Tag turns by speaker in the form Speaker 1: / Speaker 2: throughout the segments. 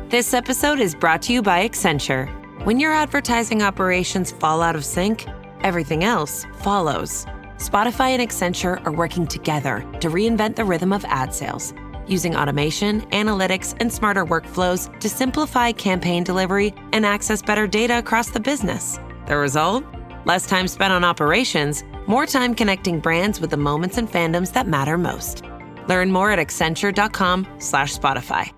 Speaker 1: This episode is brought to you by Accenture. When your advertising operations fall out of sync, everything else follows. Spotify and Accenture are working together to reinvent the rhythm of ad sales, using automation, analytics, and smarter workflows to simplify campaign delivery and access better data across the business. The result? Less time spent on operations, more time connecting brands with the moments and fandoms that matter most. Learn more at accenture.com/Spotify.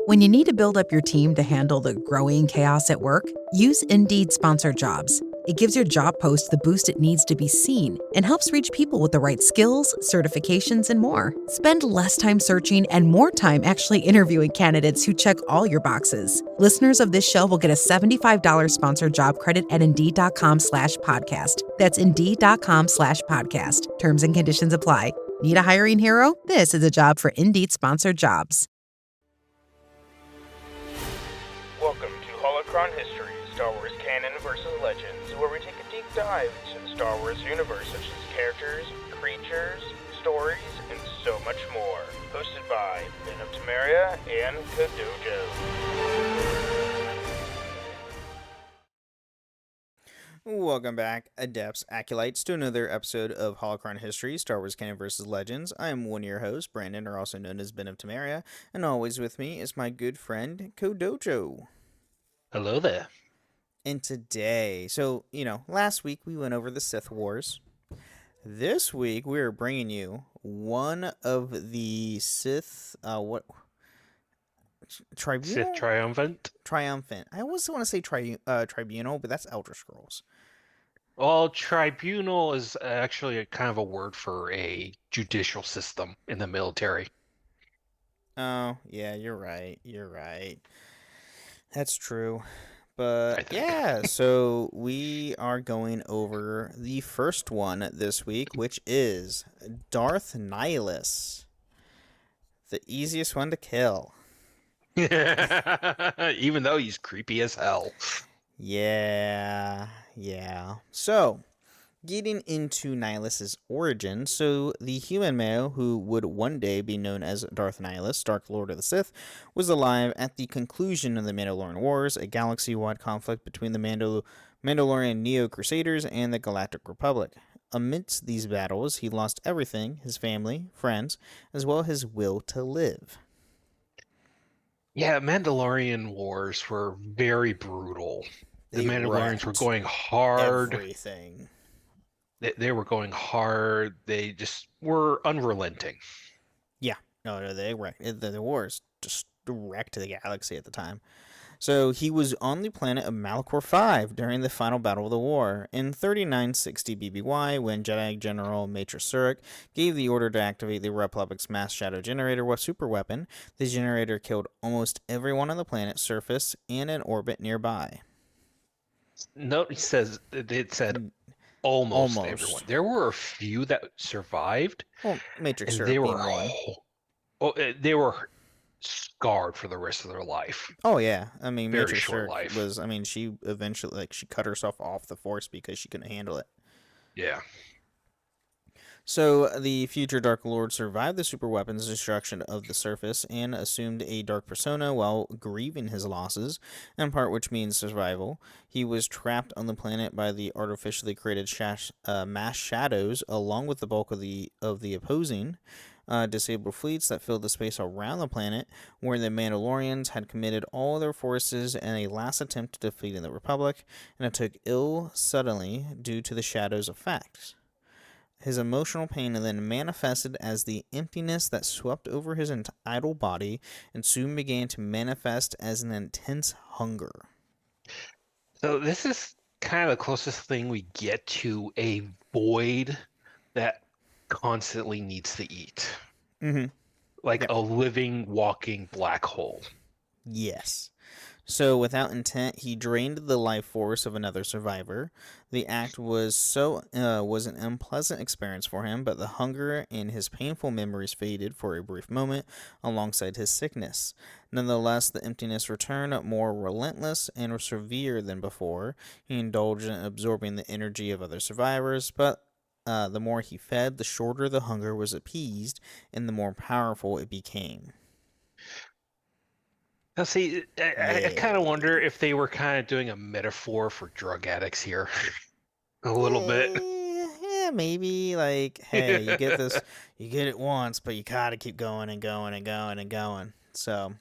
Speaker 2: When you need to build up your team to handle the growing chaos at work, use Indeed Sponsored Jobs. It gives your job post the boost it needs to be seen and helps reach people with the right skills, certifications, and more. Spend less time searching and more time actually interviewing candidates who check all your boxes. Listeners of this show will get a $75 sponsored job credit at Indeed.com/podcast. That's Indeed.com/podcast. Terms and conditions apply. Need a hiring hero? This is a job for Indeed Sponsored Jobs.
Speaker 3: Welcome to Holocron History, Star Wars Canon versus Legends, where we take a deep dive into the Star Wars universe, such as characters, creatures, stories, and so much more. Hosted by Ben of Temeria and Kadojo. Welcome back, Adepts, Acolytes, to another episode of Holocron History, Star Wars Canon vs. Legends. I am one of your hosts, Brandon, or also known as Ben of Temeria, and always with me is my good friend, Kadojo.
Speaker 4: Hello there.
Speaker 3: And today, last week we went over the Sith Wars. This week we are bringing you one of the Sith, Tribunal?
Speaker 4: Sith Triumphant?
Speaker 3: Triumphant. I always want to say Tribunal, but that's Elder Scrolls.
Speaker 4: Well, tribunal is actually a kind of a word for a judicial system in the military.
Speaker 3: Oh, yeah, you're right. That's true. But yeah, so we are going over the first one this week, which is Darth Nihilus. The easiest one to kill.
Speaker 4: Even though he's creepy as hell.
Speaker 3: Yeah. So, getting into Nihilus's origin, so the human male who would one day be known as Darth Nihilus, Dark Lord of the Sith, was alive at the conclusion of the Mandalorian Wars, a galaxy-wide conflict between the Mandalorian Neo-Crusaders and the Galactic Republic. Amidst these battles, he lost everything, his family, friends, as well as his will to live.
Speaker 4: Yeah, Mandalorian Wars were very brutal. The Mandalorians were going hard.
Speaker 3: Everything.
Speaker 4: They were going hard. They just were unrelenting.
Speaker 3: Yeah. No, they wrecked. The wars just wrecked the galaxy at the time. So he was on the planet of Malachor 5 during the final battle of the war. In 3960 BBY, when Jedi General Maester Surik gave the order to activate the Republic's mass shadow generator super weapon, the generator killed almost everyone on the planet's surface and in orbit nearby.
Speaker 4: No, it said almost everyone. There were a few that survived.
Speaker 3: Well, Matrix Surik
Speaker 4: they were scarred for the rest of their life.
Speaker 3: Oh yeah, I mean,
Speaker 4: very
Speaker 3: Matrix
Speaker 4: short
Speaker 3: Surik
Speaker 4: life.
Speaker 3: she eventually she cut herself off the Force because she couldn't handle it.
Speaker 4: Yeah.
Speaker 3: So the future Dark Lord survived the super weapons destruction of the surface and assumed a dark persona while grieving his losses, in part which means survival. He was trapped on the planet by the artificially created mass shadows, along with the bulk of the opposing disabled fleets that filled the space around the planet, where the Mandalorians had committed all their forces in a last attempt to defeat the Republic, and it took ill suddenly due to the shadows' effects. His emotional pain then manifested as the emptiness that swept over his idle body and soon began to manifest as an intense hunger.
Speaker 4: So this is kind of the closest thing we get to a void that constantly needs to eat.
Speaker 3: Mm-hmm.
Speaker 4: Like a living, walking black hole.
Speaker 3: Yes. So, without intent, he drained the life force of another survivor. The act was an unpleasant experience for him, but the hunger and his painful memories faded for a brief moment alongside his sickness. Nonetheless, the emptiness returned more relentless and severe than before. He indulged in absorbing the energy of other survivors, but the more he fed, the shorter the hunger was appeased, and the more powerful it became.
Speaker 4: Now, see, I kind of
Speaker 3: Yeah.
Speaker 4: wonder if they were kind of doing a metaphor for drug addicts here, a little bit.
Speaker 3: Yeah, maybe like, hey, you get this, you get it once, but you gotta keep going and going and going and going. So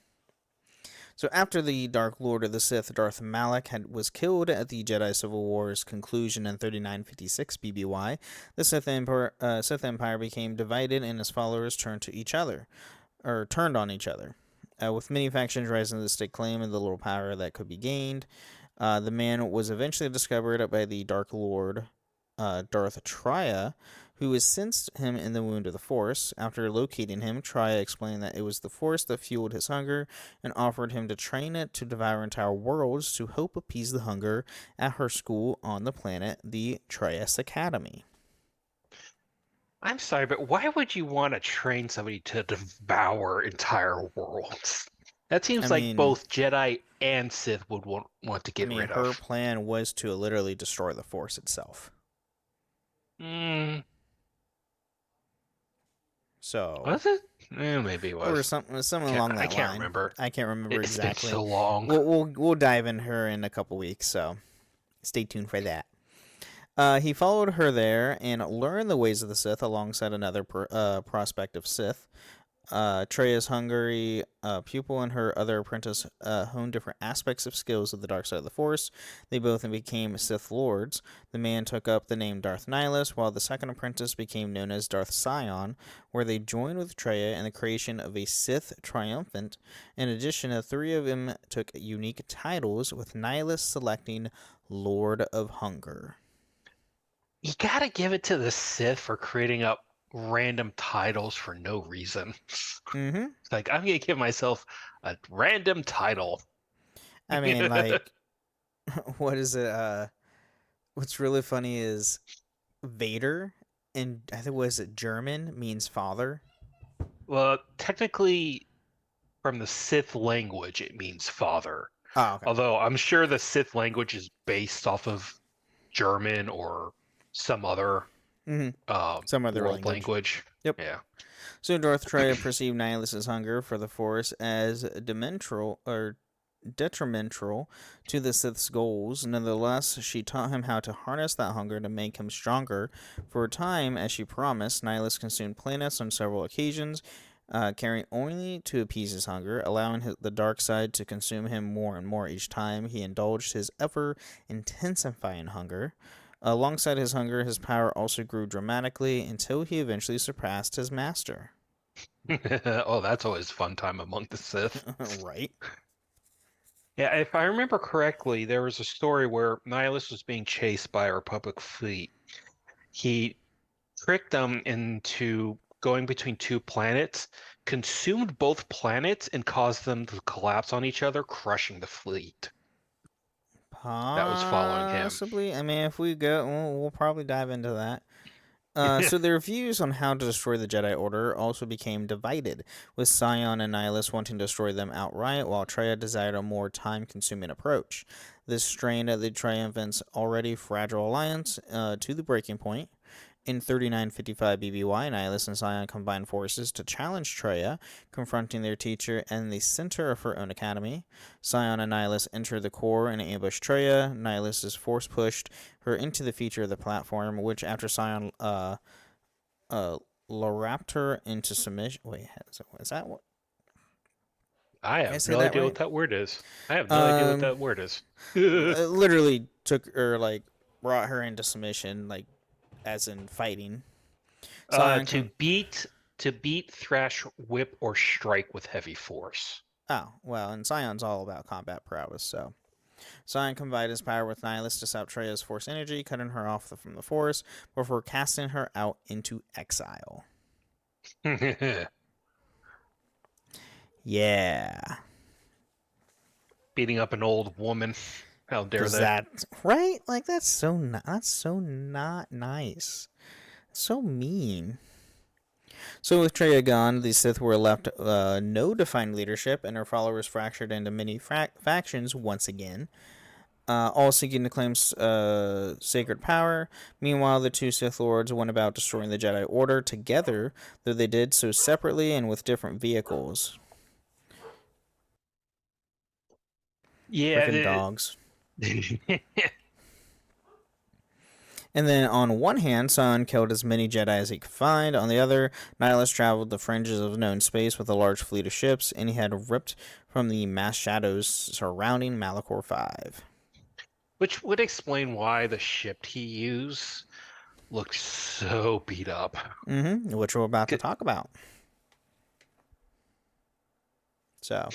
Speaker 3: after the Dark Lord of the Sith, Darth Malak, was killed at the Jedi Civil War's conclusion in 3956 BBY, the Sith Empire became divided, and his followers turned on each other. With many factions rising to stake claim of the little power that could be gained, the man was eventually discovered by the Dark Lord, Darth Traya, who has sensed him in the wound of the Force. After locating him, Traya explained that it was the Force that fueled his hunger and offered him to train it to devour entire worlds to help appease the hunger at her school on the planet, the Trias Academy.
Speaker 4: I'm sorry, but why would you want to train somebody to devour entire worlds? That
Speaker 3: I
Speaker 4: seems like
Speaker 3: mean,
Speaker 4: both Jedi and Sith would want to
Speaker 3: I
Speaker 4: get
Speaker 3: mean,
Speaker 4: rid
Speaker 3: her
Speaker 4: of.
Speaker 3: plan was to literally destroy the Force itself.
Speaker 4: Mm,
Speaker 3: So,
Speaker 4: was it? Maybe it
Speaker 3: or
Speaker 4: was.
Speaker 3: something along
Speaker 4: I
Speaker 3: that
Speaker 4: can't
Speaker 3: line.
Speaker 4: remember.
Speaker 3: I can't remember
Speaker 4: It's been
Speaker 3: exactly.
Speaker 4: so long.
Speaker 3: We'll dive in her in a couple weeks, so stay tuned for that. He followed her there and learned the ways of the Sith alongside another prospective Sith. Treya's hungry pupil and her other apprentice honed different aspects of skills of the dark side of the Force. They both became Sith Lords. The man took up the name Darth Nihilus, while the second apprentice became known as Darth Sion, where they joined with Treya in the creation of a Sith Triumphant. In addition, the three of them took unique titles, with Nihilus selecting Lord of Hunger.
Speaker 4: You gotta give it to the Sith for creating up random titles for no reason.
Speaker 3: Mm-hmm.
Speaker 4: It's like, I'm gonna give myself a random title.
Speaker 3: I mean, like, what is it? What's really funny is Vader, and I think was it German means father.
Speaker 4: Well, technically, from the Sith language, it means father.
Speaker 3: Oh, okay.
Speaker 4: Although I'm sure the Sith language is based off of German or some other
Speaker 3: Mm-hmm. Some other
Speaker 4: world
Speaker 3: language.
Speaker 4: language.
Speaker 3: Yep.
Speaker 4: Yeah.
Speaker 3: So Darth Traya perceived Nihilus's hunger for the Force as detrimental to the Sith's goals. Nonetheless, she taught him how to harness that hunger to make him stronger. For a time, as she promised, Nihilus consumed planets on several occasions, caring only to appease his hunger, allowing the dark side to consume him more and more each time he indulged his ever intensifying hunger. Alongside his hunger, his power also grew dramatically until he eventually surpassed his master.
Speaker 4: Oh, that's always a fun time among the Sith.
Speaker 3: Right?
Speaker 4: Yeah, if I remember correctly, there was a story where Nihilus was being chased by a Republic fleet. He tricked them into going between two planets, consumed both planets, and caused them to collapse on each other, crushing the fleet that was following him.
Speaker 3: Possibly. I mean, if we go, we'll probably dive into that. So their views on how to destroy the Jedi Order also became divided, with Sion and Nihilus wanting to destroy them outright, while Traya desired a more time-consuming approach. This strained the Triumphant's already fragile alliance to the breaking point. In 3955 BBY, Nihilus and Sion combined forces to challenge Traya, confronting their teacher in the center of her own academy. Sion and Nihilus enter the core and ambush Traya. Nihilus is force pushed her into the feature of the platform, which after Sion Laraptor into submission. Wait, is that what?
Speaker 4: I
Speaker 3: Did I
Speaker 4: have
Speaker 3: say
Speaker 4: no
Speaker 3: that
Speaker 4: idea
Speaker 3: right?
Speaker 4: what that word is. I have no idea what that word is.
Speaker 3: Literally took her brought her into submission, like as in fighting. Sion
Speaker 4: To
Speaker 3: com-
Speaker 4: beat, thrash, whip, or strike with heavy force.
Speaker 3: Oh, well, and Sion's all about combat prowess, so. Sion combined his power with Nihilus to sap Treya's force energy, cutting her off from the force before casting her out into exile. Yeah.
Speaker 4: Beating up an old woman. How dare
Speaker 3: Does
Speaker 4: they?
Speaker 3: that right? Like that's so not nice. So mean. So with Treya gone, the Sith were left no defined leadership, and her followers fractured into many factions once again. All seeking to claim sacred power. Meanwhile, the two Sith Lords went about destroying the Jedi Order together, though they did so separately and with different vehicles.
Speaker 4: Yeah.
Speaker 3: Freaking dogs. And then on one hand, Sion killed as many Jedi as he could find. On the other, Nihilus traveled the fringes of known space with a large fleet of ships, and he had ripped from the mass shadows surrounding Malachor 5.
Speaker 4: Which would explain why the ship he used looked so beat up.
Speaker 3: Which we're about to talk about. So,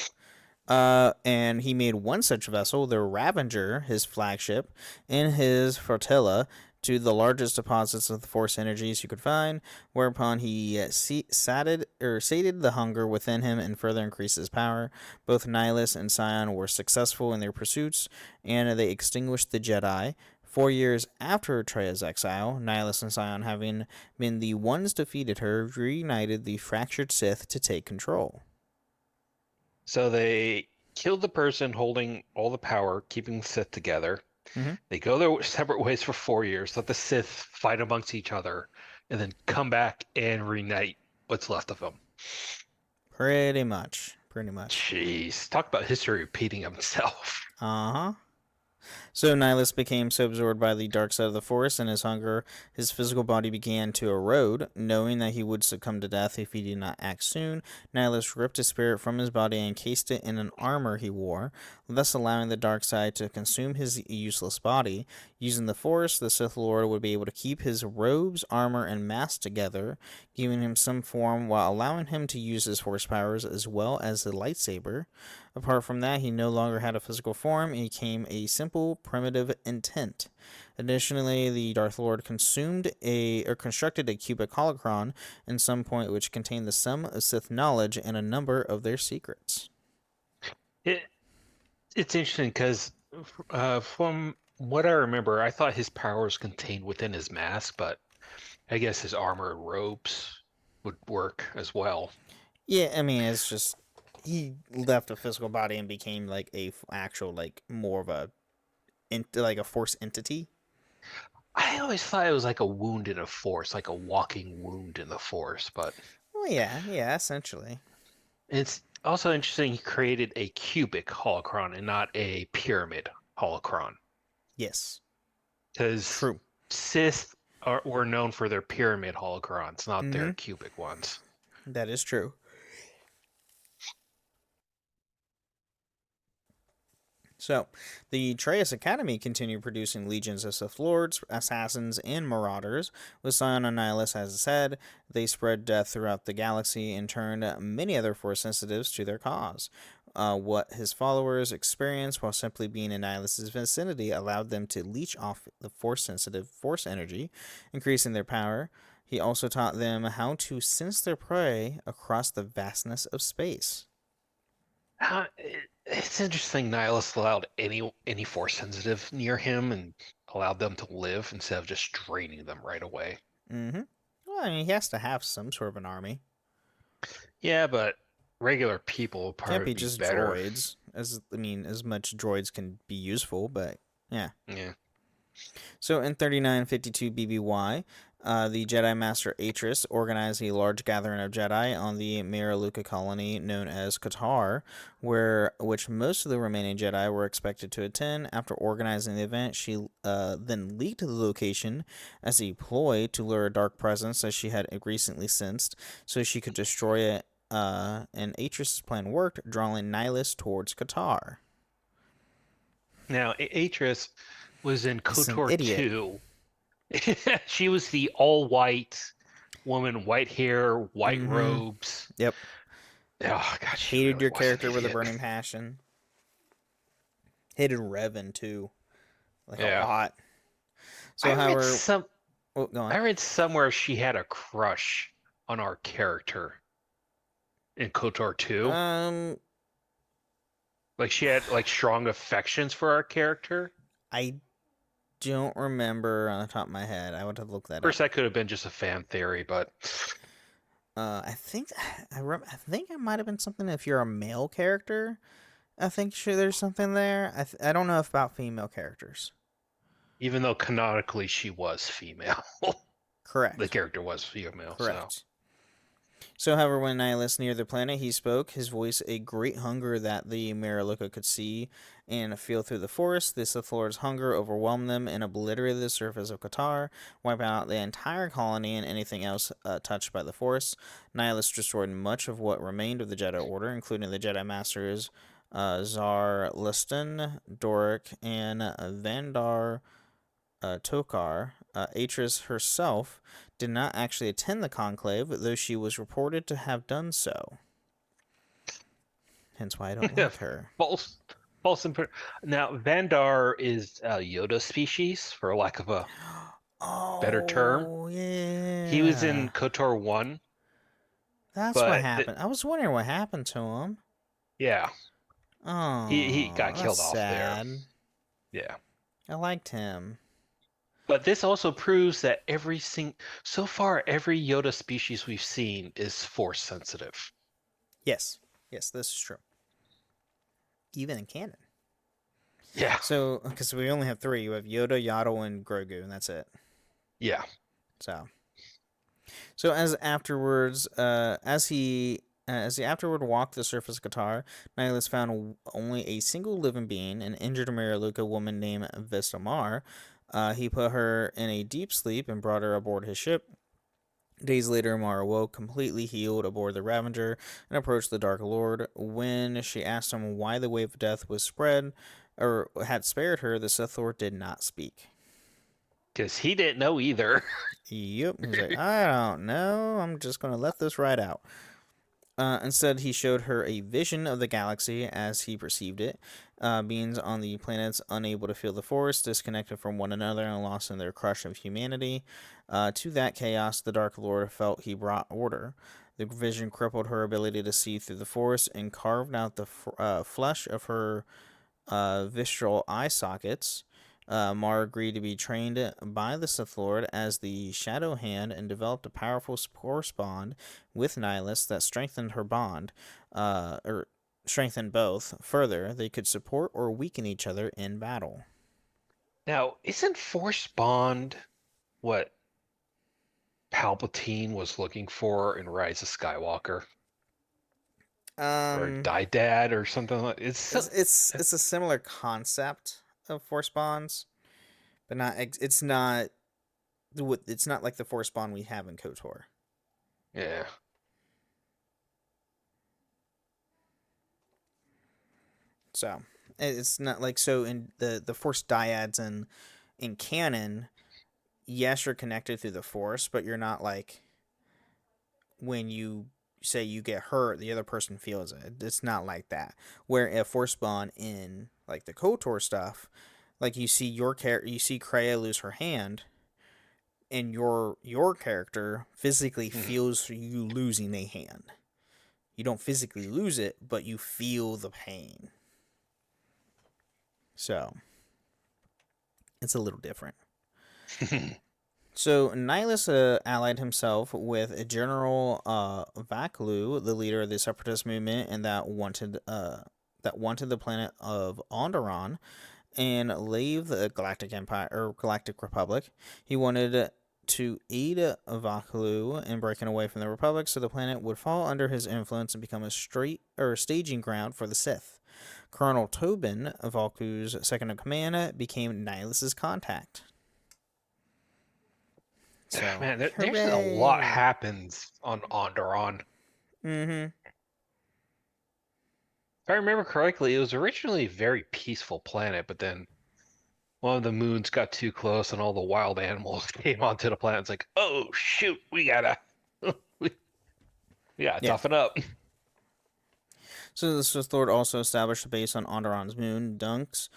Speaker 3: and he made one such vessel, the Ravager, his flagship, in his flotilla to the largest deposits of the Force energies you could find, whereupon he sated the hunger within him and further increased his power. Both Nihilus and Sion were successful in their pursuits, and they extinguished the Jedi. 4 years after Treia's exile, Nihilus and Sion, having been the ones defeated her, reunited the fractured Sith to take control.
Speaker 4: So they killed the person holding all the power, keeping the Sith together. They go their separate ways for 4 years, let the Sith fight amongst each other, and then come back and reunite what's left of them.
Speaker 3: Pretty much.
Speaker 4: Jeez, talk about history repeating himself.
Speaker 3: So Nihilus became so absorbed by the dark side of the Force and his hunger, his physical body began to erode. Knowing that he would succumb to death if he did not act soon, Nihilus ripped his spirit from his body and encased it in an armor he wore, thus allowing the dark side to consume his useless body. Using the Force, the Sith Lord would be able to keep his robes, armor, and mask together, giving him some form while allowing him to use his Force powers as well as the lightsaber. Apart from that, he no longer had a physical form and became a simple, primitive intent. Additionally, the Darth Lord constructed a cubic holocron in some point which contained the sum of Sith knowledge and a number of their secrets.
Speaker 4: It's interesting because from what I remember, I thought his power was contained within his mask, but I guess his armor and robes would work as well.
Speaker 3: Yeah, I mean, it's just he left a physical body and became like a actual, like, more of a like a Force entity.
Speaker 4: I always thought it was like a wound in a Force, like a walking wound in the Force, but
Speaker 3: Well, yeah, essentially.
Speaker 4: it's also interesting he created a cubic holocron and not a pyramid holocron.
Speaker 3: Yes.
Speaker 4: Because
Speaker 3: True.
Speaker 4: Sith were known for their pyramid holocrons, not their cubic ones.
Speaker 3: That is true. So, the Traya's Academy continued producing legions of Sith Lords, assassins, and marauders. With Sion and Nihilus as its head, they spread death throughout the galaxy and turned many other Force sensitives to their cause. What his followers experienced while simply being in Nihilus's vicinity allowed them to leech off the Force-sensitive Force energy, increasing their power. He also taught them how to sense their prey across the vastness of space.
Speaker 4: It's interesting Nihilus allowed any Force sensitive near him and allowed them to live instead of just draining them right away.
Speaker 3: Well, I mean, he has to have some sort of an army.
Speaker 4: Yeah, but regular people would
Speaker 3: Can't
Speaker 4: probably
Speaker 3: be
Speaker 4: be
Speaker 3: just
Speaker 4: better.
Speaker 3: droids. As much droids can be useful, but yeah. So in 3952 BBY, the Jedi Master Atris organized a large gathering of Jedi on the Miraluka colony known as Qatar, which most of the remaining Jedi were expected to attend. After organizing the event, she then leaked the location as a ploy to lure a dark presence that she had recently sensed, so she could destroy it. And Atris' plan worked, drawing Nihilus towards Qatar.
Speaker 4: Now, Atris was in KOTOR 2. She was the all-white woman, white hair, white robes.
Speaker 3: Yep.
Speaker 4: Oh, God,
Speaker 3: Hated
Speaker 4: really
Speaker 3: your character with a burning passion. Hated Revan, too. Like, a lot. So, go on.
Speaker 4: I read somewhere she had a crush on our character in KOTOR 2. Like, she had, like, strong affections for our character.
Speaker 3: I don't remember on the top of my head. I would have looked that up.
Speaker 4: Of course, that could have been just a fan theory, but
Speaker 3: I think it might have been something if you're a male character. I think there's something there. I don't know about female characters.
Speaker 4: Even though canonically she was female.
Speaker 3: Correct.
Speaker 4: The character was female.
Speaker 3: Correct. So, however, when Nihilus neared the planet, he spoke, his voice a great hunger that the Mariluka could see and feel through the forest. The Sith Lord's hunger overwhelmed them and obliterated the surface of Qatar, wiping out the entire colony and anything else touched by the Force. Nihilus destroyed much of what remained of the Jedi Order, including the Jedi Masters Zar Liston, Doric, and Vandar Tokar. Atris herself did not actually attend the conclave, though she was reported to have done so. Hence why I don't like her.
Speaker 4: False. Now, Vandar is a Yoda species, for lack of a better term.
Speaker 3: Oh, yeah.
Speaker 4: He was in KOTOR 1.
Speaker 3: That's what happened. I was wondering what happened to him.
Speaker 4: Yeah.
Speaker 3: Oh,
Speaker 4: he got killed off
Speaker 3: sad.
Speaker 4: there. Yeah.
Speaker 3: I liked him.
Speaker 4: But this also proves that so far every Yoda species we've seen is Force sensitive.
Speaker 3: Yes, this is true. Even in canon.
Speaker 4: Yeah.
Speaker 3: So, because we only have 3, you have Yoda, Yaddle, and Grogu, and that's it.
Speaker 4: Yeah.
Speaker 3: So as afterwards, as he afterward walked the surface of Qatar, Nihilus found only a single living being, an injured Mariluka woman named Vestamar. He put her in a deep sleep and brought her aboard his ship. Days later, Mara awoke, completely healed, aboard the Ravager and approached the Dark Lord. When she asked him why the wave of death was spread, or had spared her, the Sith Lord did not speak.
Speaker 4: Because he didn't know either.
Speaker 3: Yep. He's like, I don't know. I'm just going to let this ride out. Instead, he showed her a vision of the galaxy as he perceived it. Beings on the planets unable to feel the Force, disconnected from one another and lost in their crush of humanity. To that chaos, the Dark Lord felt he brought order. The vision crippled her ability to see through the Force and carved out the flesh of her visceral eye sockets. Mara agreed to be trained by the Sith Lord as the Shadow Hand and developed a powerful Force bond with Nihilus that strengthened her bond, or strengthened both. Further, they could support or weaken each other in battle.
Speaker 4: Now, isn't Force bond what Palpatine was looking for in Rise of Skywalker? Or Dad or something like
Speaker 3: it's a similar concept of Force bonds, but it's not like the Force bond we have in KOTOR.
Speaker 4: Yeah.
Speaker 3: So it's not like, so in the Force dyads in canon, yes, you're connected through the Force, but you're not like, when you say you get hurt, the other person feels it. It's not like that. Where a Force bond in like the KOTOR stuff, like you see Kreia lose her hand, and your character physically feels you losing a hand. You don't physically lose it, but you feel the pain. So it's a little different. So Nihilus allied himself with General Vaklu, the leader of the Separatist movement, and that wanted the planet of Onderon and leave the Galactic Empire or Galactic Republic. He wanted to aid Vaklu in breaking away from the Republic, so the planet would fall under his influence and become a staging ground for the Sith. Colonel Tobin, Valku's second in command, became Nihilus's contact. So,
Speaker 4: man, there's a lot happens on Onderon.
Speaker 3: Mm-hmm.
Speaker 4: If I remember correctly, it was originally a very peaceful planet, but then one of the moons got too close and all the wild animals came onto the planet. It's like, oh shoot, we gotta toughen up.
Speaker 3: So the Sith Lord also established a base on Onderon's moon, Duxon.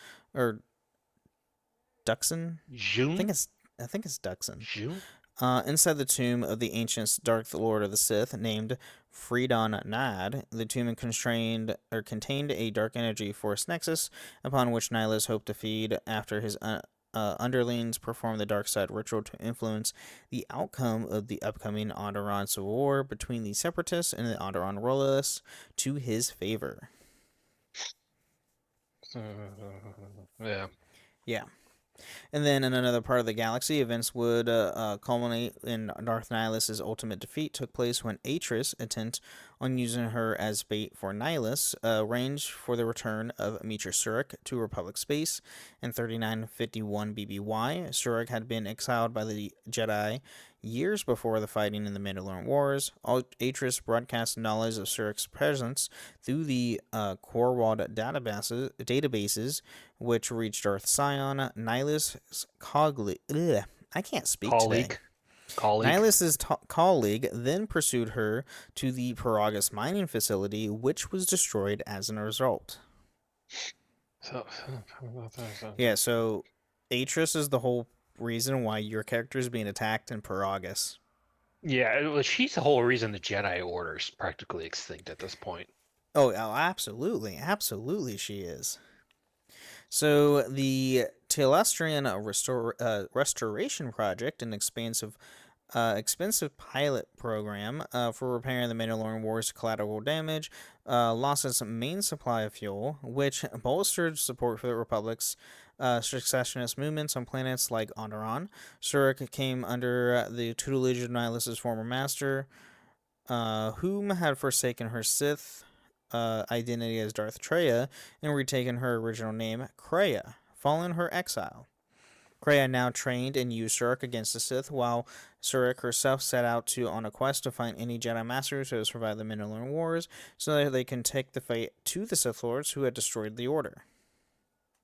Speaker 4: June?
Speaker 3: I think it's Duxon.
Speaker 4: June?
Speaker 3: Inside the tomb of the ancient Dark Lord of the Sith, named Freedon Nad, the tomb contained a dark energy force nexus, upon which Nihilus hoped to feed after his underlings performed the dark side ritual to influence the outcome of the upcoming Onderon civil war between the Separatists and the Onderon Royalists to his favor.
Speaker 4: Yeah.
Speaker 3: Yeah. And then in another part of the galaxy, events would culminate in Darth Nihilus' ultimate defeat took place when Atris, intent on using her as bait for Nihilus, arranged for the return of Mitra Surik to Republic space in 3951 BBY. Surik had been exiled by the Jedi years before the fighting in the Mandalorian Wars. Atris broadcast knowledge of Surik's presence through the Corwald databases which reached Darth Sion. Nihilus' colleague. I can't speak today.
Speaker 4: Colleague.
Speaker 3: Nihilus' colleague then pursued her to the Paragus mining facility, which was destroyed as a result. Yeah, so Atris is the whole reason why your character is being attacked in Paragus.
Speaker 4: Yeah, she's the whole reason the Jedi Order is practically extinct at this point.
Speaker 3: Oh, absolutely. Absolutely she is. So the Telestrian Restoration Project, an expensive pilot program for repairing the Mandalorian War's collateral damage, lost its main supply of fuel, which bolstered support for the Republic's secessionist movements on planets like Onderon. Surik came under the tutelage of Nihilus' former master, whom had forsaken her Sith identity as Darth Treya and retaken her original name, Kreia, following her exile. Kreia now trained and used Surik against the Sith, while Surik herself set out on a quest to find any Jedi Masters who had survived the Mandalorian Wars, so that they can take the fight to the Sith Lords who had destroyed the Order.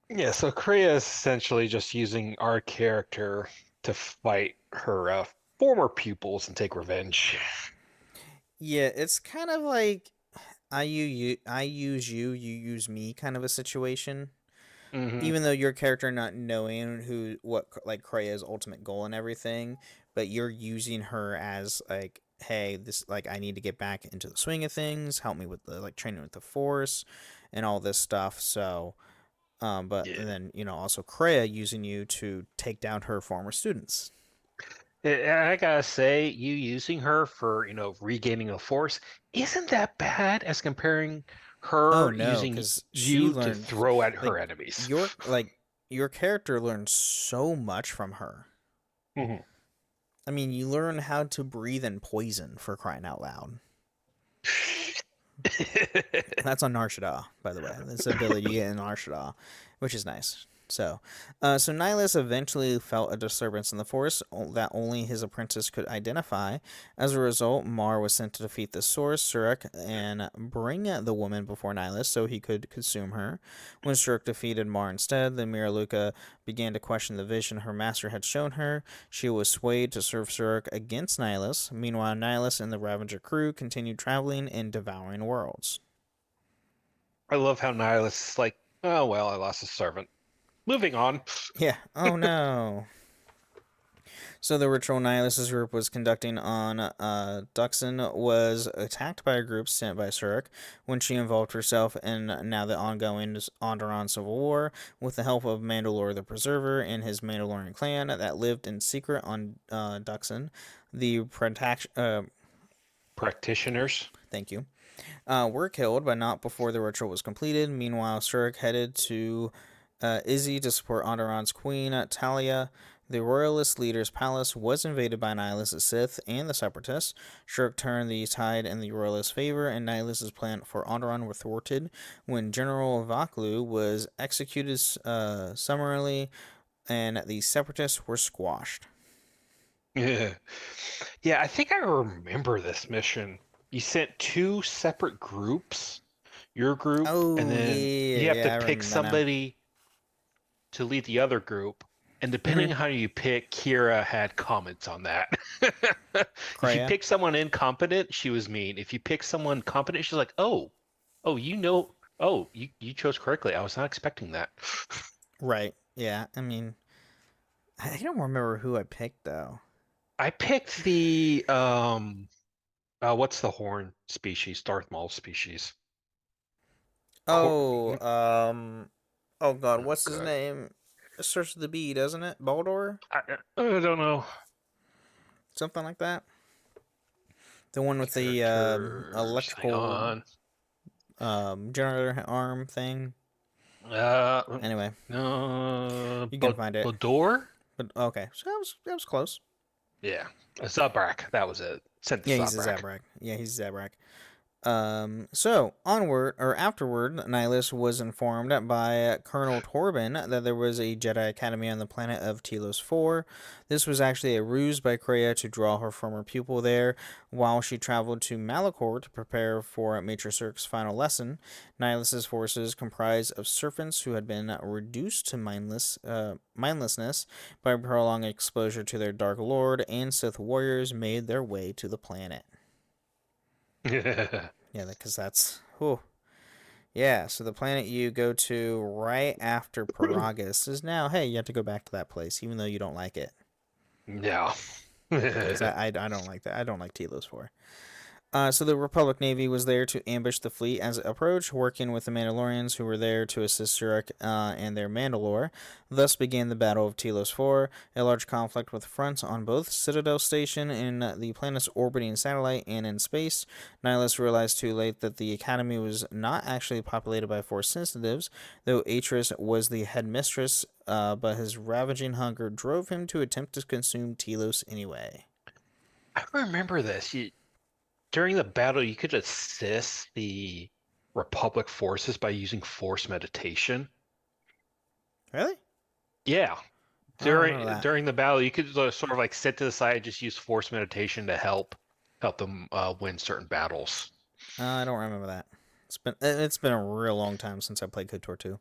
Speaker 4: Yeah, so Kreia is essentially just using our character to fight her former pupils and take revenge.
Speaker 3: Yeah, it's kind of like I use you, you use me kind of a situation.
Speaker 4: Mm-hmm.
Speaker 3: Even though your character not knowing what Kreia's ultimate goal and everything, but you're using her as like, hey, this I need to get back into the swing of things. Help me with the training with the Force and all this stuff. So, but
Speaker 4: Yeah.
Speaker 3: then also Kreia using you to take down her former students.
Speaker 4: And I gotta say, you using her for regaining a force isn't that bad as comparing her using
Speaker 3: because
Speaker 4: you to throw at her enemies.
Speaker 3: Your character learns so much from her.
Speaker 4: Mm-hmm.
Speaker 3: I mean, you learn how to breathe in poison, for crying out loud. That's on Nar Shaddaa, by the way. This ability you get in Nar Shaddaa, which is nice. So Nihilus eventually felt a disturbance in the Force that only his apprentice could identify. As a result, Mar was sent to defeat the Source, Surik, and bring the woman before Nihilus so he could consume her. When Surik defeated Mar instead, then Mira Luca began to question the vision her master had shown her. She was swayed to serve Surik against Nihilus. Meanwhile, Nihilus and the Ravager crew continued traveling and devouring worlds.
Speaker 4: I love how Nihilus is like, oh well, I lost a servant. Moving on.
Speaker 3: Yeah. Oh no. So the ritual Nihilus' group was conducting on Duxon was attacked by a group sent by Surik when she involved herself in now the ongoing Onderon Civil War with the help of Mandalore the Preserver and his Mandalorian clan that lived in secret on Duxon. The
Speaker 4: practitioners.
Speaker 3: Thank you. Were killed, but not before the ritual was completed. Meanwhile, Surik headed to Izzy to support Onderon's queen, Talia. The royalist leader's palace was invaded by Nihilus' Sith and the Separatists. Surik turned the tide in the royalist favor, and Nihilus' plan for Onderon were thwarted when General Vaklu was executed summarily, and the Separatists were squashed.
Speaker 4: Yeah, I think I remember this mission. You sent two separate groups, your group, and then you have to pick somebody to lead the other group. And depending on how you pick, Kira had comments on that. If you pick someone incompetent, she was mean. If you pick someone competent, she's like, you chose correctly. I was not expecting that.
Speaker 3: Right. Yeah. I mean, I don't remember who I picked, though.
Speaker 4: I picked the, what's the horn species? Darth Maul species.
Speaker 3: Oh God, what's his name? It starts with the B, doesn't it? Baldur?
Speaker 4: I don't know.
Speaker 3: Something like that. The one with the electrical generator arm thing. Anyway, you can
Speaker 4: But
Speaker 3: find it.
Speaker 4: Bador?
Speaker 3: But okay, so that was close.
Speaker 4: Yeah, Zabrak. That was it. Sent to
Speaker 3: Yeah, he's a
Speaker 4: Zabrak.
Speaker 3: Zabrak. Yeah, he's a Zabrak. So onward or afterward, Nihilus was informed by Colonel Torben that there was a Jedi Academy on the planet of Telos 4. This was actually a ruse by Kreia to draw her former pupil there. While she traveled to Malachor to prepare for Maître Cirque's final lesson, Nihilus's forces, comprised of servants who had been reduced to mindlessness by prolonged exposure to their Dark Lord, and Sith warriors, made their way to the planet. Yeah, because that's... Whew. Yeah, so the planet you go to right after Paragus is now, hey, you have to go back to that place, even though you don't like it.
Speaker 4: No.
Speaker 3: Because I don't like that. I don't like Telos 4. So the Republic Navy was there to ambush the fleet as it approached, working with the Mandalorians who were there to assist Surak and their Mandalore. Thus began the Battle of Telos 4, a large conflict with fronts on both Citadel Station in the planet's orbiting satellite and in space. Nihilus realized too late that the Academy was not actually populated by Force sensitives, though Atris was the headmistress, but his ravaging hunger drove him to attempt to consume Telos anyway.
Speaker 4: I remember this. During the battle, you could assist the Republic forces by using Force meditation.
Speaker 3: Really?
Speaker 4: Yeah.
Speaker 3: I don't remember that.
Speaker 4: During the battle, you could sort of like sit to the side and just use Force meditation to help them win certain battles.
Speaker 3: I don't remember that. It's been a real long time since I played KOTOR 2.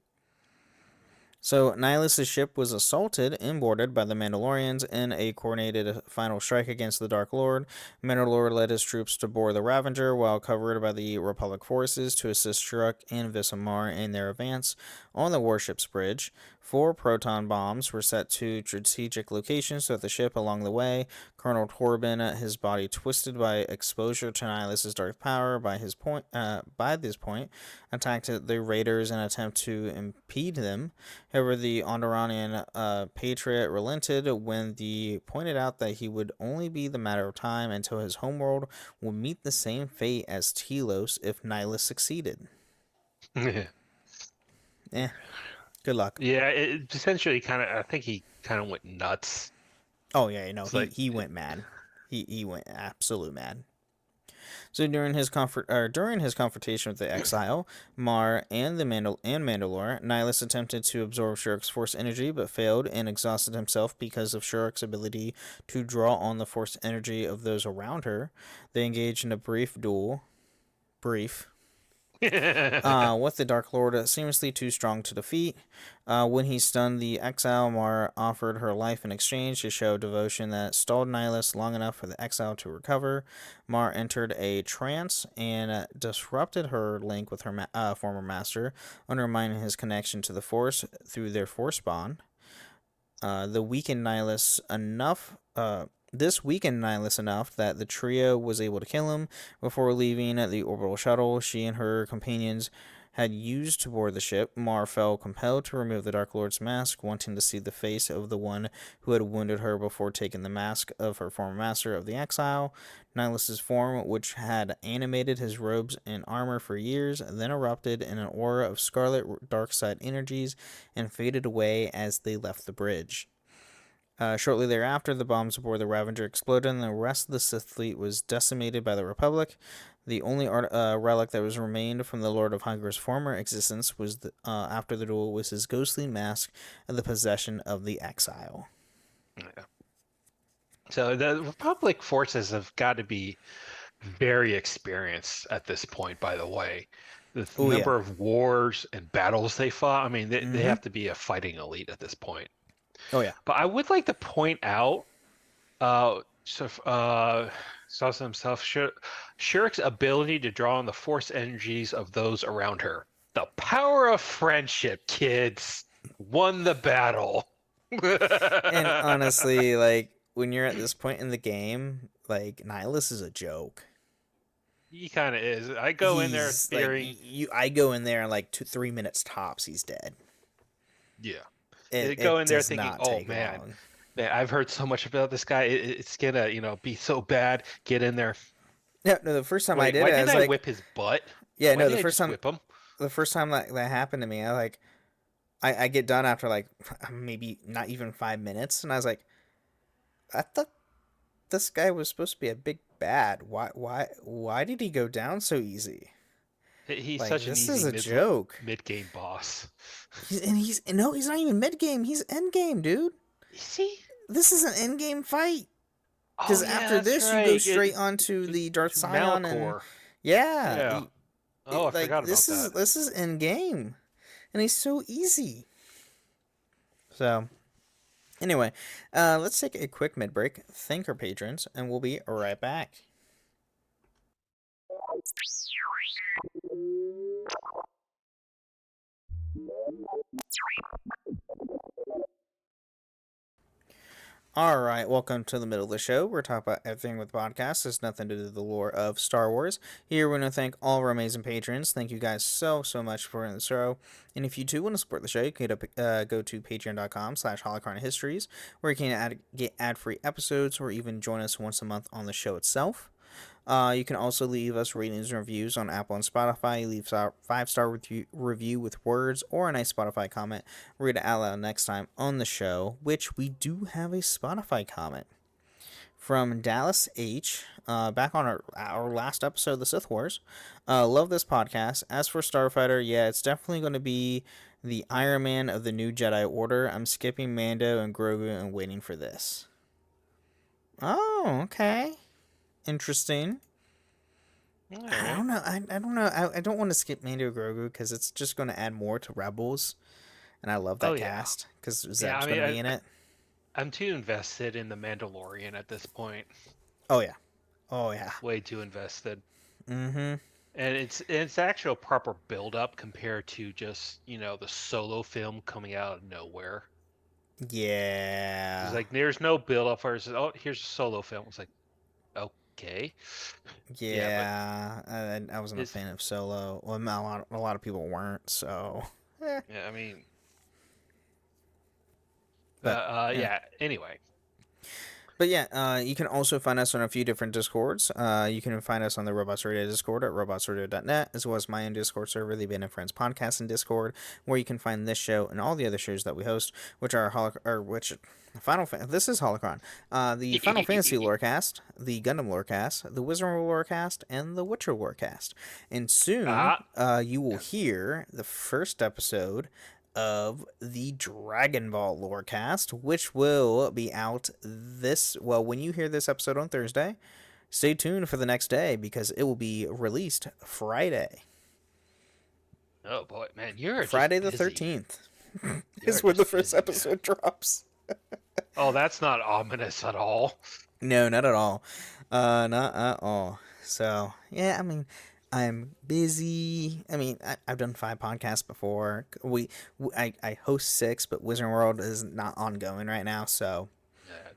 Speaker 3: So Nihilus' ship was assaulted and boarded by the Mandalorians in a coordinated final strike against the Dark Lord. Mandalore led his troops to board the Ravager while covered by the Republic forces to assist Shuruk and Visamar in their advance on the warship's bridge. 4 proton bombs were set to strategic locations throughout the ship along the way. Colonel Torben, his body twisted by exposure to Nihilus' dark power by this point, attacked the raiders in an attempt to impede them. However, the Onderonian Patriot relented when he pointed out that he would only be the matter of time until his homeworld would meet the same fate as Telos if Nihilus succeeded. Good luck.
Speaker 4: Yeah, it essentially I think he kind of went nuts.
Speaker 3: Oh yeah, he went mad. He went absolute mad. So during his confrontation with the Exile, Mar and Mandalore, Nihilus attempted to absorb Shurik's Force energy, but failed and exhausted himself because of Shurik's ability to draw on the Force energy of those around her. They engaged in a brief duel. With the Dark Lord seemingly too strong to defeat. When he stunned the Exile, Mar offered her life in exchange to show devotion that stalled Nihilus long enough for the Exile to recover. Mar entered a trance and disrupted her link with her former master, undermining his connection to the Force through their Force bond. This weakened Nihilus enough that the trio was able to kill him. Before leaving the orbital shuttle she and her companions had used to board the ship, Mar felt compelled to remove the Dark Lord's mask, wanting to see the face of the one who had wounded her before taking the mask of her former master of the Exile. Nihilus' form, which had animated his robes and armor for years, then erupted in an aura of scarlet dark side energies and faded away as they left the bridge. Shortly thereafter, the bombs aboard the Ravager exploded, and the rest of the Sith fleet was decimated by the Republic. The only relic that was remained from the Lord of Hunger's former existence was after the duel was his ghostly mask and the possession of the Exile.
Speaker 4: Yeah. So the Republic forces have got to be very experienced at this point, by the way. The number of wars and battles they fought, I mean, they have to be a fighting elite at this point.
Speaker 3: Oh, yeah.
Speaker 4: But I would like to point out, Sasa himself, Shurik's ability to draw on the Force energies of those around her. The power of friendship, kids, won the battle.
Speaker 3: And honestly, like, when you're at this point in the game, like, Nihilus is a joke.
Speaker 4: He kind of is. I go in there fearing...
Speaker 3: I go in there in like 2-3 minutes tops, he's dead.
Speaker 4: Yeah.
Speaker 3: It
Speaker 4: go in there
Speaker 3: does
Speaker 4: thinking,
Speaker 3: not
Speaker 4: oh
Speaker 3: take
Speaker 4: man,
Speaker 3: long.
Speaker 4: man, I've heard so much about this guy. It's gonna, be so bad. Get in there.
Speaker 3: No, the first time I did
Speaker 4: why
Speaker 3: it, I
Speaker 4: didn't
Speaker 3: was
Speaker 4: I
Speaker 3: like,
Speaker 4: whip his butt?
Speaker 3: yeah,
Speaker 4: Why
Speaker 3: no,
Speaker 4: did
Speaker 3: the
Speaker 4: I
Speaker 3: first
Speaker 4: just
Speaker 3: time,
Speaker 4: whip him?
Speaker 3: the first time that happened to me, I was like, I get done after like maybe not even 5 minutes, and I was like, I thought this guy was supposed to be a big bad. Why did he go down so easy?
Speaker 4: He's
Speaker 3: Like,
Speaker 4: such an
Speaker 3: this
Speaker 4: easy
Speaker 3: is a joke.
Speaker 4: mid game boss.
Speaker 3: He's no, he's not even mid game. He's end game, dude.
Speaker 4: Is he?
Speaker 3: This is an end game fight.
Speaker 4: Oh
Speaker 3: Because
Speaker 4: yeah,
Speaker 3: after
Speaker 4: that's
Speaker 3: this, you go
Speaker 4: right.
Speaker 3: straight onto the Darth
Speaker 4: To
Speaker 3: Scion, and
Speaker 4: Malachor.
Speaker 3: yeah,
Speaker 4: Yeah. Oh, I
Speaker 3: like
Speaker 4: forgot about that.
Speaker 3: this is end game, and he's so easy. So anyway, let's take a quick mid break, thank our patrons, and we'll be right back. All right, welcome to the middle of the show. We're talking about everything with podcasts. It's nothing to do with the lore of Star Wars. Here, we're going to thank all of our amazing patrons. Thank you guys so much for the show. And if you do want to support the show, you can go to patreon.com/holocronhistories, where you can get ad-free episodes or even join us once a month on the show itself. You can also leave us ratings and reviews on Apple and Spotify. Leave a 5-star review with words or a nice Spotify comment. Read it out loud next time on the show, which we do have a Spotify comment from Dallas H. Back on our last episode of the Sith Wars. Love this podcast. As for Starfighter, yeah, it's definitely going to be the Iron Man of the New Jedi Order. I'm skipping Mando and Grogu and waiting for this. Oh, okay. Interesting.
Speaker 4: Right.
Speaker 3: I don't know. I don't know. I don't want to skip Mando Grogu because it's just going to add more to Rebels, and I love that cast because Zeb's going to be in it.
Speaker 4: I'm too invested in the Mandalorian at this point.
Speaker 3: Oh yeah.
Speaker 4: Way too invested.
Speaker 3: Mm-hmm.
Speaker 4: And it's actually a proper build up compared to just the Solo film coming out of nowhere.
Speaker 3: Yeah.
Speaker 4: It's like there's no build up for it. Oh, here's a Solo film. It's like, okay.
Speaker 3: Yeah, I wasn't a fan of Solo. Well, a lot of people weren't. So.
Speaker 4: Yeah, I mean. Yeah. Anyway.
Speaker 3: But yeah, you can also find us on a few different Discords. You can find us on the Robots Radio Discord at robotsradio.net, as well as my own Discord server, the Band of Friends Podcast in Discord, where you can find this show and all the other shows that we host, which are this is Holocron, the Final Fantasy Lorecast, the Gundam Lorecast, the Wizard Lorecast, and the Witcher Lorecast. And soon, you will hear the first episode of the Dragon Ball Lorecast, which will be out when you hear this episode on Thursday, stay tuned for the next day because it will be released Friday.
Speaker 4: Oh boy, man, you're
Speaker 3: Friday the 13th is when the first episode drops.
Speaker 4: Oh, that's not ominous at all.
Speaker 3: No, not at all. Not at all. So, yeah, I mean, I'm busy. I mean, I've done 5 podcasts before. I host 6, but Wizard World is not ongoing right now, so
Speaker 4: yeah,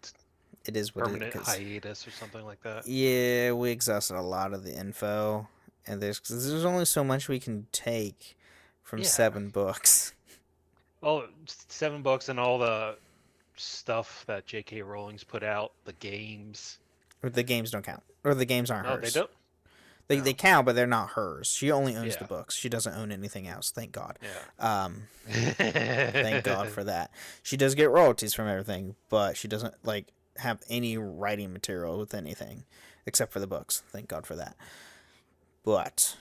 Speaker 3: it is what
Speaker 4: permanent
Speaker 3: it is.
Speaker 4: hiatus or something like that.
Speaker 3: Yeah, we exhausted a lot of the info, and there's only so much we can take from 7 books.
Speaker 4: Well, 7 books and all the stuff that J.K. Rowling's put out, the games.
Speaker 3: The games don't count, or the games aren't hers.
Speaker 4: No, they don't.
Speaker 3: They count, but they're not hers. She only owns the books. She doesn't own anything else. Thank God.
Speaker 4: Yeah.
Speaker 3: Thank God for that. She does get royalties from everything, but she doesn't have any writing material with anything except for the books. Thank God for that. But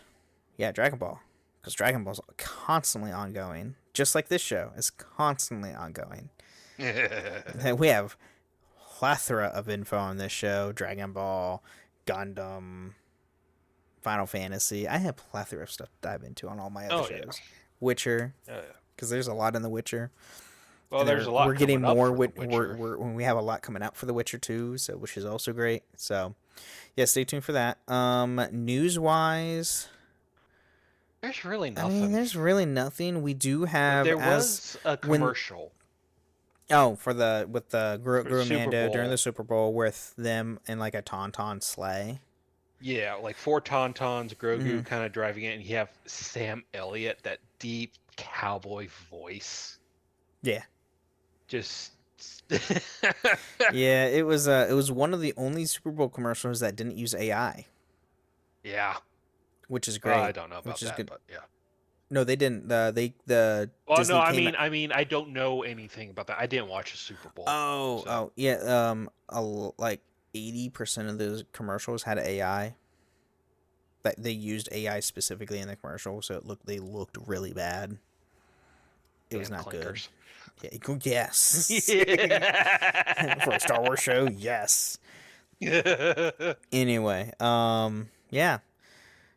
Speaker 3: yeah, Dragon Ball, because Dragon Ball's constantly ongoing, just like this show is constantly ongoing. We have plethora of info on this show: Dragon Ball, Gundam, Final Fantasy. I have plethora of stuff to dive into on all my other shows. Yeah. Witcher, because there's a lot in The Witcher.
Speaker 4: Well, there's a lot.
Speaker 3: We're getting more.
Speaker 4: We
Speaker 3: have a lot coming out for The Witcher too, so which is also great. So, yeah, stay tuned for that. News wise,
Speaker 4: there's really nothing.
Speaker 3: I mean, there's really nothing. We do have.
Speaker 4: There was a commercial.
Speaker 3: For the Grogu Mando during the Super Bowl with them in like a Tauntaun sleigh.
Speaker 4: Yeah, like 4 Tauntauns, Grogu kind of driving it, and you have Sam Elliott, that deep cowboy voice.
Speaker 3: Yeah.
Speaker 4: Just.
Speaker 3: Yeah, it was one of the only Super Bowl commercials that didn't use AI.
Speaker 4: Yeah.
Speaker 3: Which is great.
Speaker 4: I don't know about that, but yeah.
Speaker 3: No, they didn't.
Speaker 4: Well, no,
Speaker 3: Disney came.
Speaker 4: I don't know anything about that. I didn't watch the Super Bowl. So.
Speaker 3: Yeah. Like 80% of those commercials had AI. That they used AI specifically in the commercial, so they looked really bad. It was
Speaker 4: Damn
Speaker 3: not good.
Speaker 4: clinkers.
Speaker 3: Yeah, yes. For a Star Wars show, yes. Anyway, yeah.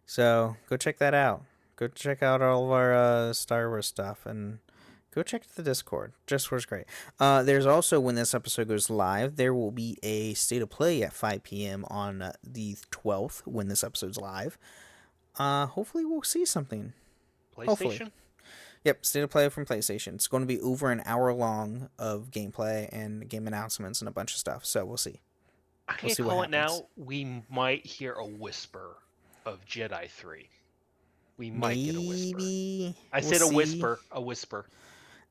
Speaker 3: So go check that out. Go check out all of our Star Wars stuff, and go check the Discord. Discord's great. There's also, when this episode goes live, there will be a state of play at 5 p.m. on the 12th when this episode's live. Hopefully we'll see something.
Speaker 4: PlayStation?
Speaker 3: Hopefully. Yep, state of play from PlayStation. It's going to be over an hour long of gameplay and game announcements and a bunch of stuff. So we'll see.
Speaker 4: I can't call it now. We might hear a whisper of Jedi 3. We might get a whisper. I said a whisper. A whisper.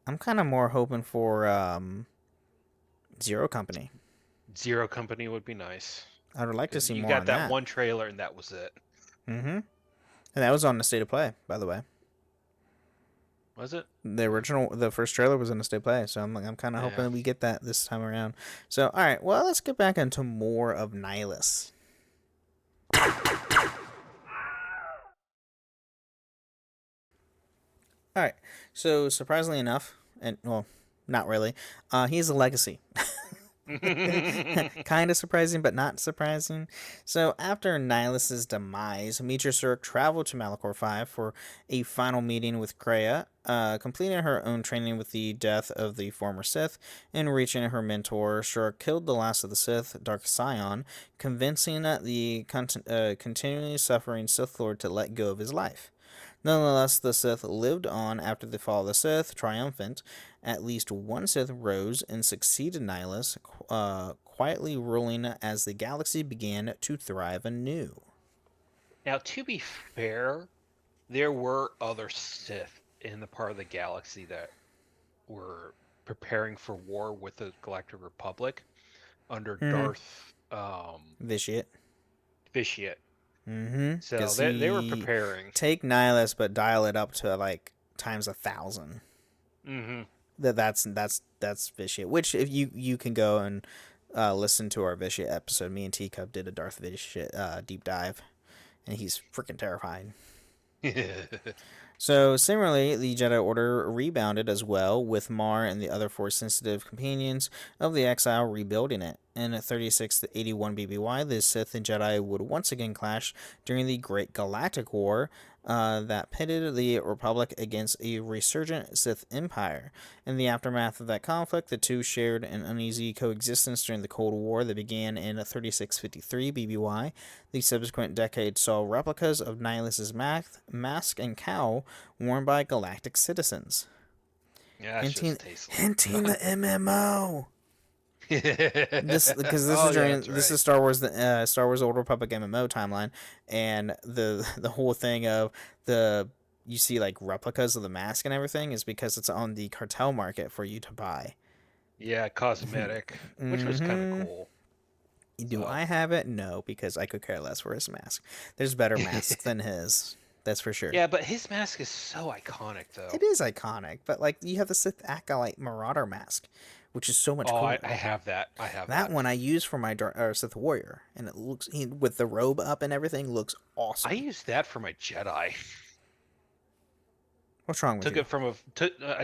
Speaker 3: I'm kind of more hoping for Zero Company.
Speaker 4: Zero Company would be nice.
Speaker 3: I would like to see more on
Speaker 4: that. You got
Speaker 3: that
Speaker 4: one trailer and that was it.
Speaker 3: Mm-hmm. And that was on the state of play, by the way.
Speaker 4: Was it?
Speaker 3: The first trailer was in the state of play, so I'm kind of hoping we get that this time around. So, all right, well, let's get back into more of Nihilus. All right, so surprisingly enough, and well, not really, he's a legacy. Kind of surprising, but not surprising. So after Nihilus's demise, Mitra Surik traveled to Malachor 5 for a final meeting with Kreia, completing her own training with the death of the former Sith, and reaching her mentor. Surik killed the last of the Sith, Dark Sion, convincing the continually suffering Sith Lord to let go of his life. Nonetheless, the Sith lived on after the fall of the Sith, triumphant. At least one Sith rose and succeeded Nihilus, quietly ruling as the galaxy began to thrive anew.
Speaker 4: Now, to be fair, there were other Sith in the part of the galaxy that were preparing for war with the Galactic Republic under Darth
Speaker 3: Vitiate. Mm-hmm.
Speaker 4: So they were preparing.
Speaker 3: Take Nihilus, but dial it up to like times 1,000.
Speaker 4: Mm-hmm.
Speaker 3: That's Vitiate. Which, if you can go and listen to our Vitiate episode, me and Teacup did a Darth Vitiate deep dive, and he's freaking terrifying. So, similarly, the Jedi Order rebounded as well, with Mar and the other Force-sensitive companions of the Exile rebuilding it. In 3681 BBY, the Sith and Jedi would once again clash during the Great Galactic War that pitted the Republic against a resurgent Sith Empire. In the aftermath of that conflict, the two shared an uneasy coexistence during the Cold War that began in 3653 BBY. The subsequent decade saw replicas of Nihilus's mask and cowl worn by galactic citizens.
Speaker 4: Yeah,
Speaker 3: hinting the MMO. This is Star Wars, the Star Wars Old Republic MMO timeline, and the whole thing of you see like replicas of the mask and everything is because it's on the cartel market for you to buy.
Speaker 4: Yeah, cosmetic, which was kind of cool.
Speaker 3: Do I have it? No, because I could care less for his mask. There's better masks than his. That's for sure.
Speaker 4: Yeah, but his mask is so iconic, though.
Speaker 3: It is iconic, but like you have the Sith Acolyte Marauder mask, which is so much cooler.
Speaker 4: I have that.
Speaker 3: That one I use for my Sith Warrior, and it looks with the robe up and everything looks awesome.
Speaker 4: I use that for my Jedi.
Speaker 3: What's wrong with you?
Speaker 4: I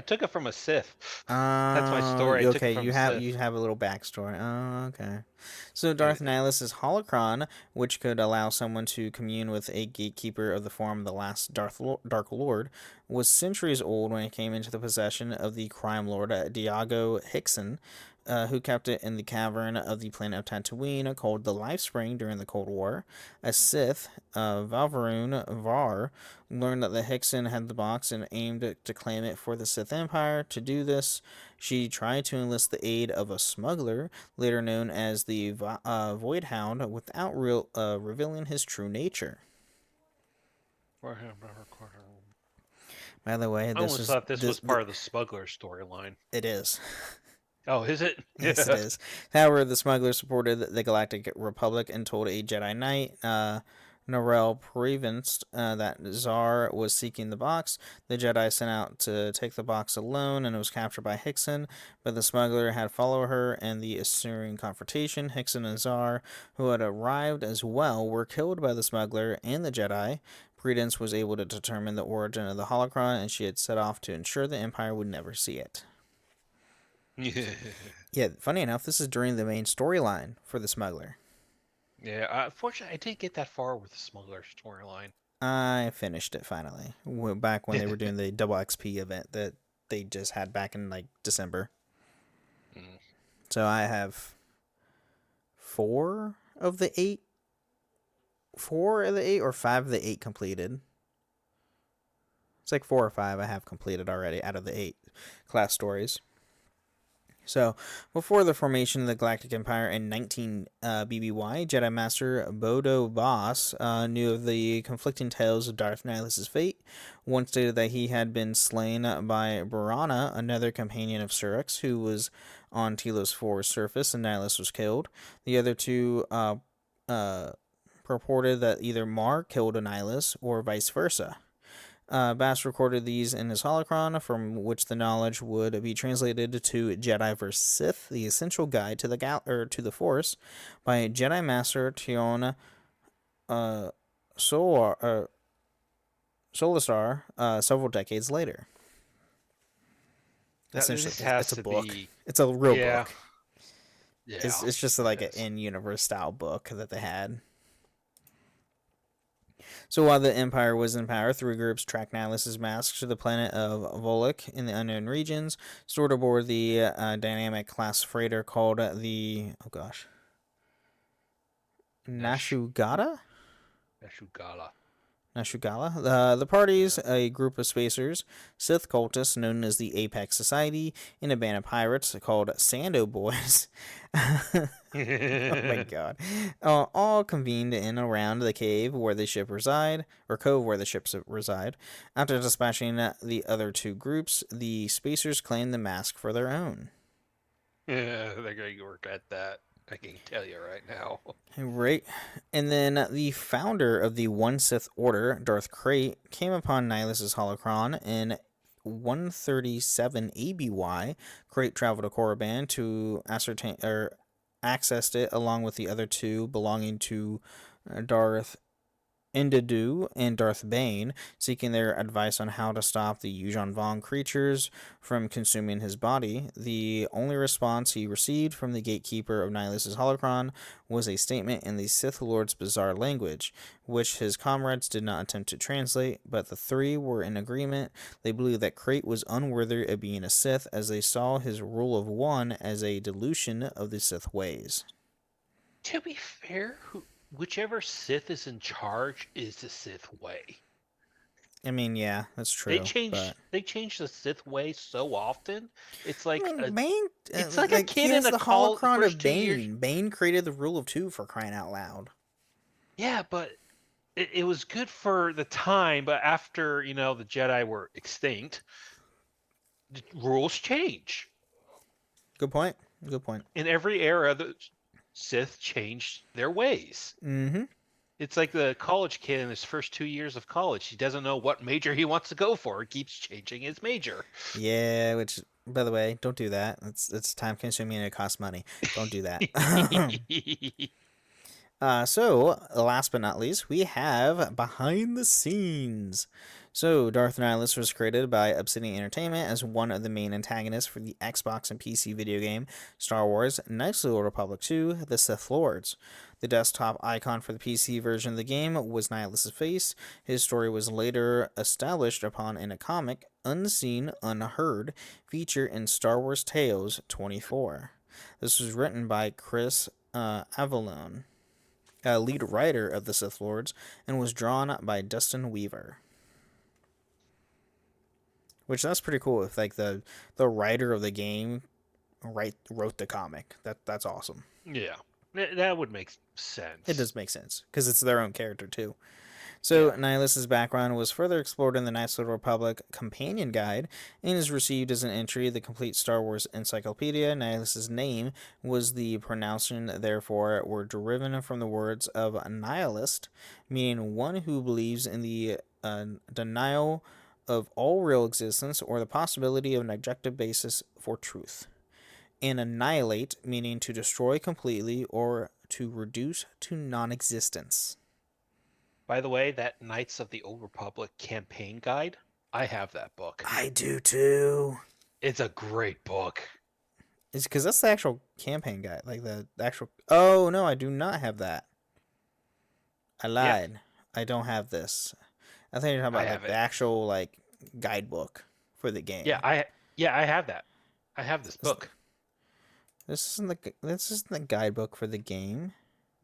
Speaker 4: took it from a Sith. That's my story.
Speaker 3: Okay, you have a little backstory. Oh, okay. So Darth Nihilus' holocron, which could allow someone to commune with a gatekeeper of the form of the last Dark Lord, was centuries old when it came into the possession of the crime lord Diago Hickson, who kept it in the cavern of the planet of Tatooine called the Life Spring during the Cold War. A Sith, Valvaroon Var, learned that the Hickson had the box and aimed to claim it for the Sith Empire. To do this, she tried to enlist the aid of a smuggler, later known as the Void Hound, without revealing his true nature. By the way,
Speaker 4: I almost thought this was part of the smuggler storyline.
Speaker 3: It is.
Speaker 4: Oh, is it?
Speaker 3: Yes, it is. However, the smuggler supported the Galactic Republic and told a Jedi Knight Norrell previnced that Czar was seeking the box. The Jedi sent out to take the box alone and was captured by Hickson, but the smuggler had followed her and the ensuing confrontation. Hickson and Czar, who had arrived as well, were killed by the smuggler and the Jedi. Prudence was able to determine the origin of the holocron, and she had set off to ensure the Empire would never see it. Yeah, funny enough, this is during the main storyline for the smuggler.
Speaker 4: Yeah, unfortunately, I didn't get that far with the smuggler storyline.
Speaker 3: I finished it finally. Back when they were doing the double XP event that they just had back in like December.
Speaker 4: Mm.
Speaker 3: So I have 4 of the 8 or 5 of the 8 completed. It's like 4 or 5 I have completed already out of the 8 class stories. So, before the formation of the Galactic Empire in 19 BBY, Jedi Master Bodo Boss knew of the conflicting tales of Darth Nihilus' fate. One stated that he had been slain by Barana, another companion of Surix, who was on Telos 4's surface, and Nihilus was killed. The other two purported that either Mar killed Nihilus or vice versa. Bass recorded these in his holocron, from which the knowledge would be translated to Jedi vs. Sith: The Essential Guide to the Force, by Jedi Master Tion Solar Solasar several decades later. Essentially, it's a book. It's a real book.
Speaker 4: Yeah,
Speaker 3: It's just like an in-universe style book that they had. So while the Empire was in power, 3 groups tracked Nihilus' mask to the planet of Volok in the unknown regions, stored aboard the dynamic class freighter called the Nashugata? Nashugala. The parties, a group of spacers, Sith cultists known as the Apex Society, and a band of pirates called Sando Boys. Oh my god. All convened in around the cave where the ship reside, or cove where the ships reside. After dispatching the other 2 groups, the spacers claimed the mask for their own.
Speaker 4: Yeah, they're going to work at that. I can tell you right now.
Speaker 3: Right. And then the founder of the One Sith Order, Darth Krayt, came upon Nihilus' holocron in 137 ABY. Krayt traveled to Korriban to ascertain or accessed it along with the other 2 belonging to Darth Indadu and Darth Bane, seeking their advice on how to stop the Yuuzhan Vong creatures from consuming his body. The only response he received from the gatekeeper of Nihilus' holocron was a statement in the Sith Lords' bizarre language, which his comrades did not attempt to translate, but the 3 were in agreement. They believed that Krayt was unworthy of being a Sith, as they saw his rule of one as a dilution of the Sith ways.
Speaker 4: To be fair, whichever Sith is in charge is the Sith way.
Speaker 3: I mean, yeah, that's true.
Speaker 4: They change the Sith way so often. It's like
Speaker 3: Bane.
Speaker 4: It's like a kid in a
Speaker 3: holocron of
Speaker 4: Bane.
Speaker 3: Bane created the rule of 2 for crying out loud.
Speaker 4: Yeah, but it was good for the time. But after the Jedi were extinct, the rules change.
Speaker 3: Good point.
Speaker 4: In every era, the Sith changed their ways.
Speaker 3: Mm-hmm.
Speaker 4: It's like the college kid in his first 2 years of college. He doesn't know what major he wants to go for. He keeps changing his major.
Speaker 3: Yeah, which, by the way, don't do that. It's time consuming and it costs money. Don't do that. So, last but not least, we have behind the scenes. So, Darth Nihilus was created by Obsidian Entertainment as one of the main antagonists for the Xbox and PC video game Star Wars Knights of the Old Republic 2: The Sith Lords. The desktop icon for the PC version of the game was Nihilus' face. His story was later established upon in a comic, Unseen, Unheard, feature in Star Wars Tales 24. This was written by Chris Avallone, lead writer of the Sith Lords, and was drawn by Dustin Weaver. Which, that's pretty cool. If like the writer of the game wrote the comic, that's awesome.
Speaker 4: Yeah, that would make sense.
Speaker 3: It does make sense because it's their own character too. So Nihilus's background was further explored in the Knights of the Republic Companion Guide and is received as an entry in the complete Star Wars Encyclopedia. Nihilus's name was the pronunciation, therefore, were derived from the words of nihilist, meaning one who believes in the denial of all real existence or the possibility of an objective basis for truth. And annihilate, meaning to destroy completely or to reduce to non-existence.
Speaker 4: By the way, that Knights of the Old Republic campaign guide, I have that book.
Speaker 3: I do too.
Speaker 4: It's a great book.
Speaker 3: It's because that's the actual campaign guide, like the actual. Oh no, I do not have that. I lied. Yeah. I don't have this. I think you're talking about like the actual like guidebook for the game.
Speaker 4: Yeah, I have that. I have this book.
Speaker 3: This isn't the guidebook for the game.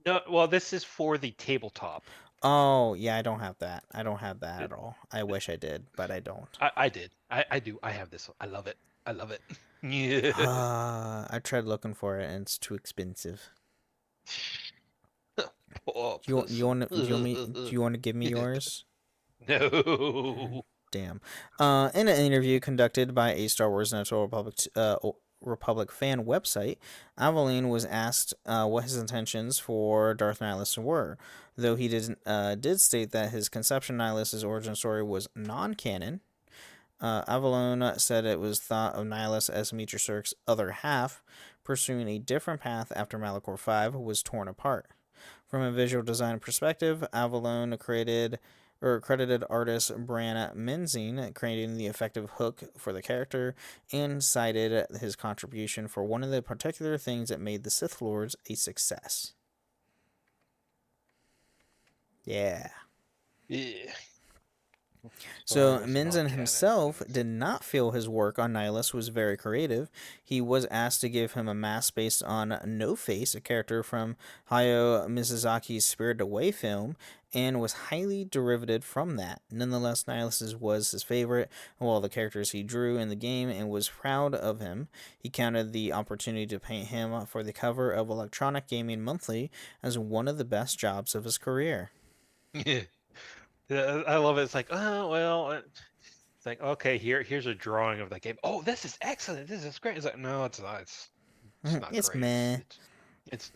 Speaker 4: No, well, this is for the tabletop.
Speaker 3: Oh yeah, I don't have that. I don't have that at all. I wish I did, but I don't.
Speaker 4: I did. I do. I have this. I love it. I love it.
Speaker 3: Yeah. I tried looking for it and it's too expensive.
Speaker 4: Oh,
Speaker 3: do you want to give me yours?
Speaker 4: No.
Speaker 3: Damn. In an interview conducted by a Star Wars Knights of the Republic fan website, Aveline was asked what his intentions for Darth Nihilus were. Though he did state that his conception Nihilus's origin story was non-canon, Avalon said it was thought of Nihilus as Meetra Surik's other half, pursuing a different path after Malachor V was torn apart. From a visual design perspective, Avalon credited artist Bran Menzine creating the effective hook for the character and cited his contribution for one of the particular things that made the Sith Lords a success. Yeah. So Menzin himself did not feel his work on Nihilus was very creative. He was asked to give him a mask based on No Face, a character from Hayao Miyazaki's Spirited Away film, and was highly derivative from that. Nonetheless, Nihilus was his favorite of all the characters he drew in the game and was proud of him. He counted the opportunity to paint him for the cover of Electronic Gaming Monthly as one of the best jobs of his career.
Speaker 4: I love it. It's like, oh, well, it's like, okay, here's a drawing of that game. Oh, this is excellent. This is great. It's like, no, it's not. It's not
Speaker 3: it's
Speaker 4: great.
Speaker 3: Meh.
Speaker 4: It's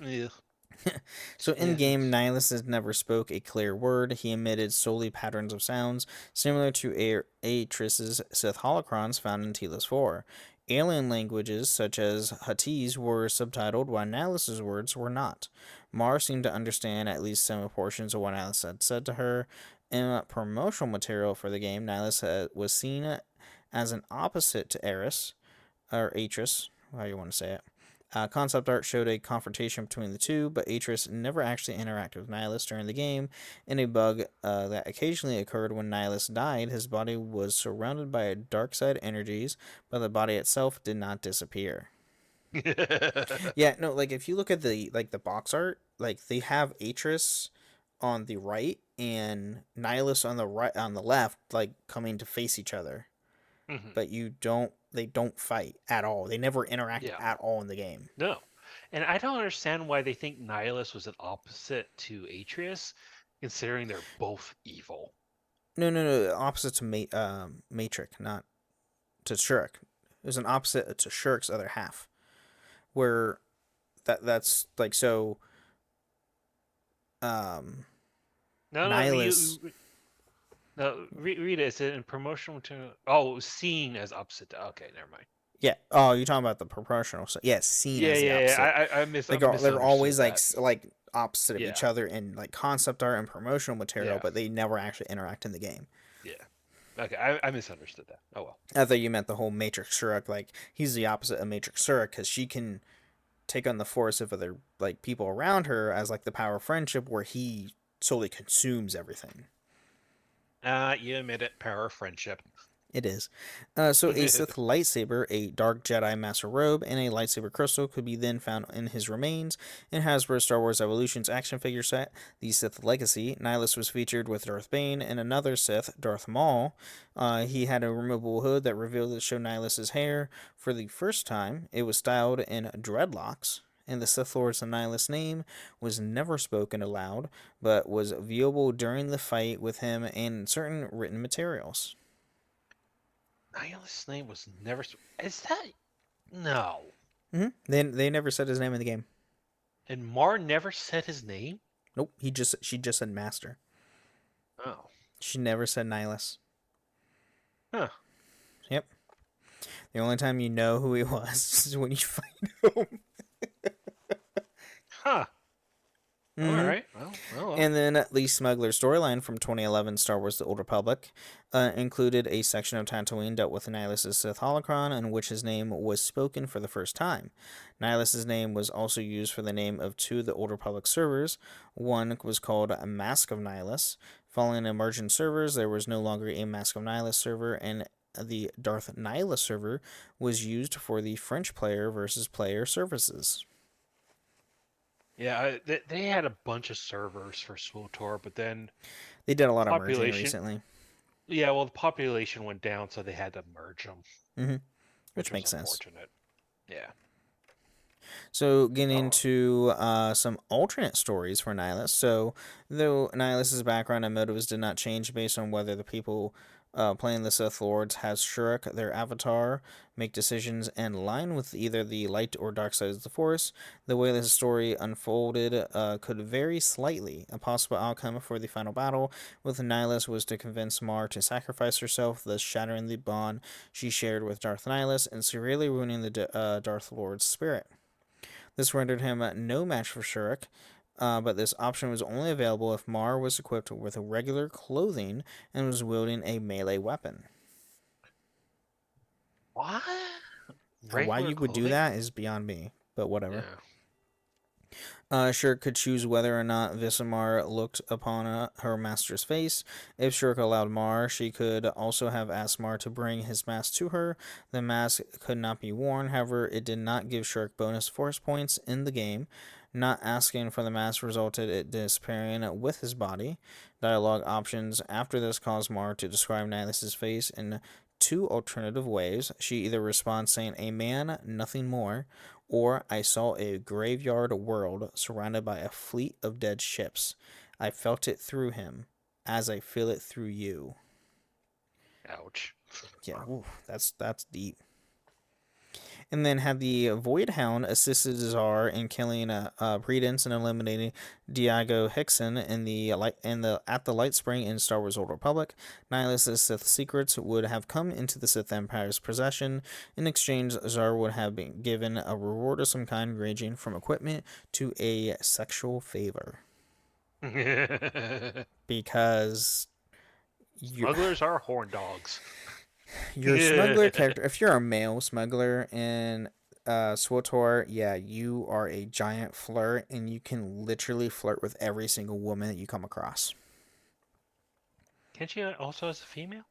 Speaker 3: So in-game, Nihilus never spoke a clear word. He emitted solely patterns of sounds, similar to Aetris's Sith holocrons found in Telos 4. Alien languages, such as Huttese, were subtitled, while Nihilus's words were not. Mar seemed to understand at least some portions of what Nihilus had said to her. In promotional material for the game, Nihilus was seen as an opposite to Eris, or Atris, how you want to say it. Concept art showed a confrontation between the two, but Atris never actually interacted with Nihilus during the game. In a bug that occasionally occurred when Nihilus died, his body was surrounded by dark side energies, but the body itself did not disappear. Yeah, no, like if you look at the box art, like they have Atris on the right and Nihilus on the left, like coming to face each other.
Speaker 4: Mm-hmm.
Speaker 3: But they don't fight at all. They never interact at all in the game.
Speaker 4: No. And I don't understand why they think Nihilus was an opposite to Atreus, considering they're both evil.
Speaker 3: No. Opposite to Matrix, not to Shurik. It was an opposite to Shurik's other half. Where that's like so Nihilus.
Speaker 4: No, read it. It's in promotional material. Oh, seen as opposite. Okay, never mind.
Speaker 3: Yeah. Oh, you're talking about the proportional. So yeah, seen as the opposite.
Speaker 4: Yeah. I
Speaker 3: they're always like opposite of each other in like concept art and promotional material, but they never actually interact in the game.
Speaker 4: Yeah. Okay, I misunderstood that. Oh well.
Speaker 3: I thought you meant the whole Matrix Shurik. Like he's the opposite of Matrix Shurik because she can take on the force of other like people around her as like the power of friendship, where he solely consumes everything.
Speaker 4: You admit it. Power of friendship.
Speaker 3: It is. So a Sith lightsaber, a dark Jedi Master Robe, and a lightsaber crystal could be then found in his remains. In Hasbro Star Wars Evolution's action figure set, the Sith Legacy, Nihilus was featured with Darth Bane and another Sith, Darth Maul. He had a removable hood that revealed to show Nihilus's hair. For the first time, it was styled in dreadlocks. and the Sith Lord's Nihilus name was never spoken aloud, but was viewable during the fight with him in certain written materials.
Speaker 4: Nihilus' name was never. Is that no?
Speaker 3: They never said his name in the game.
Speaker 4: And Mar never said his name.
Speaker 3: Nope, she just said Master.
Speaker 4: Oh,
Speaker 3: She never said Nihilus.
Speaker 4: huh.
Speaker 3: Yep. The only time you know who he was is when you find him.
Speaker 4: Huh. All right. Well.
Speaker 3: And then the Smuggler storyline from 2011 Star Wars The Old Republic included a section of Tatooine dealt with Nihilus' Sith holocron in which his name was spoken for the first time. Nihilus' name was also used for the name of two of the Old Republic servers. One was called Mask of Nihilus. Following emergent servers, there was no longer a Mask of Nihilus server, and the Darth Nihilus server was used for the French player versus player services.
Speaker 4: Yeah, they had a bunch of servers for SWTOR, but then
Speaker 3: They did a lot of merging
Speaker 4: population.
Speaker 3: recently.
Speaker 4: Yeah, well, the population went down, so they had to merge them.
Speaker 3: Which makes
Speaker 4: was
Speaker 3: sense.
Speaker 4: Unfortunate. Yeah.
Speaker 3: So, getting into some alternate stories for Nihilus. So, though Nihilus' background and motives did not change based on whether the people playing the Sith Lords has Shurek, their avatar, make decisions and line with either the light or dark sides of the Force, the way the story unfolded could vary slightly. A possible outcome for the final battle with Nihilus was to convince Mar to sacrifice herself, thus shattering the bond she shared with Darth Nihilus and severely ruining the Darth Lord's spirit. This rendered him no match for Shurek, but this option was only available if Mar was equipped with regular clothing and was wielding a melee weapon.
Speaker 4: What?
Speaker 3: Why you would do that is beyond me, but whatever. Shurek could choose whether or not Visamar looked upon her master's face. If Shurek allowed Mar, she could also have asked Mar to bring his mask to her. The mask could not be worn, however, it did not give Shurek bonus force points in the game. Not asking for the mask resulted in disappearing with his body. Dialogue options after this caused Mar to describe Nihilus' face in two alternative ways. She either responds saying, "A man, nothing more," or "I saw a graveyard world surrounded by a fleet of dead ships. I felt it through him, as I feel it through you."
Speaker 4: Ouch.
Speaker 3: Yeah, ooh, that's deep. And then had the Void Hound assisted Czar in killing Predence and eliminating Diego Hickson at the Light Spring in Star Wars Old Republic. Nihilus' Sith secrets would have come into the Sith Empire's possession. In exchange, Czar would have been given a reward of some kind, ranging from equipment to a sexual favor. Because
Speaker 4: smugglers are horn dogs.
Speaker 3: Your smuggler character, if you're a male smuggler in SWTOR, yeah, you are a giant flirt, and you can literally flirt with every single woman that you come across.
Speaker 4: Can't you also as a female?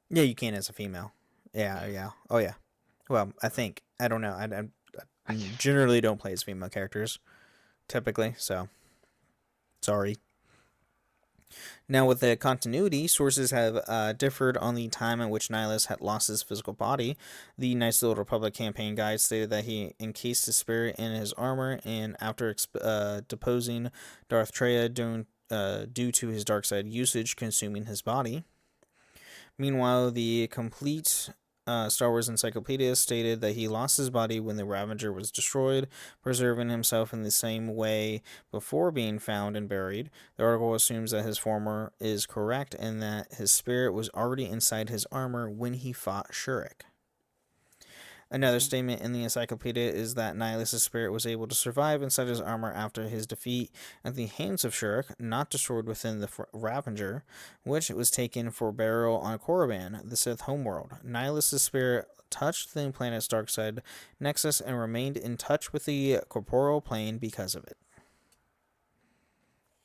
Speaker 3: Yeah, you can as a female. Yeah. Oh, yeah. Well, I think. I don't know. I generally don't play as female characters, typically, so sorry. Now, with the continuity, sources have differed on the time in which Nihilus had lost his physical body. The Knights of the Old Republic campaign guide stated that he encased his spirit in his armor, and after deposing Darth Treya due to his dark side usage consuming his body. Meanwhile, the complete Star Wars Encyclopedia stated that he lost his body when the Ravager was destroyed, preserving himself in the same way before being found and buried. The article assumes that his former is correct and that his spirit was already inside his armor when he fought Shurek. Another statement in the encyclopedia is that Nihilus' spirit was able to survive inside his armor after his defeat at the hands of Shurek, not destroyed within the Ravager, which was taken for burial on Korriban, the Sith homeworld. Nihilus' spirit touched the planet's dark side nexus and remained in touch with the corporeal plane because of it.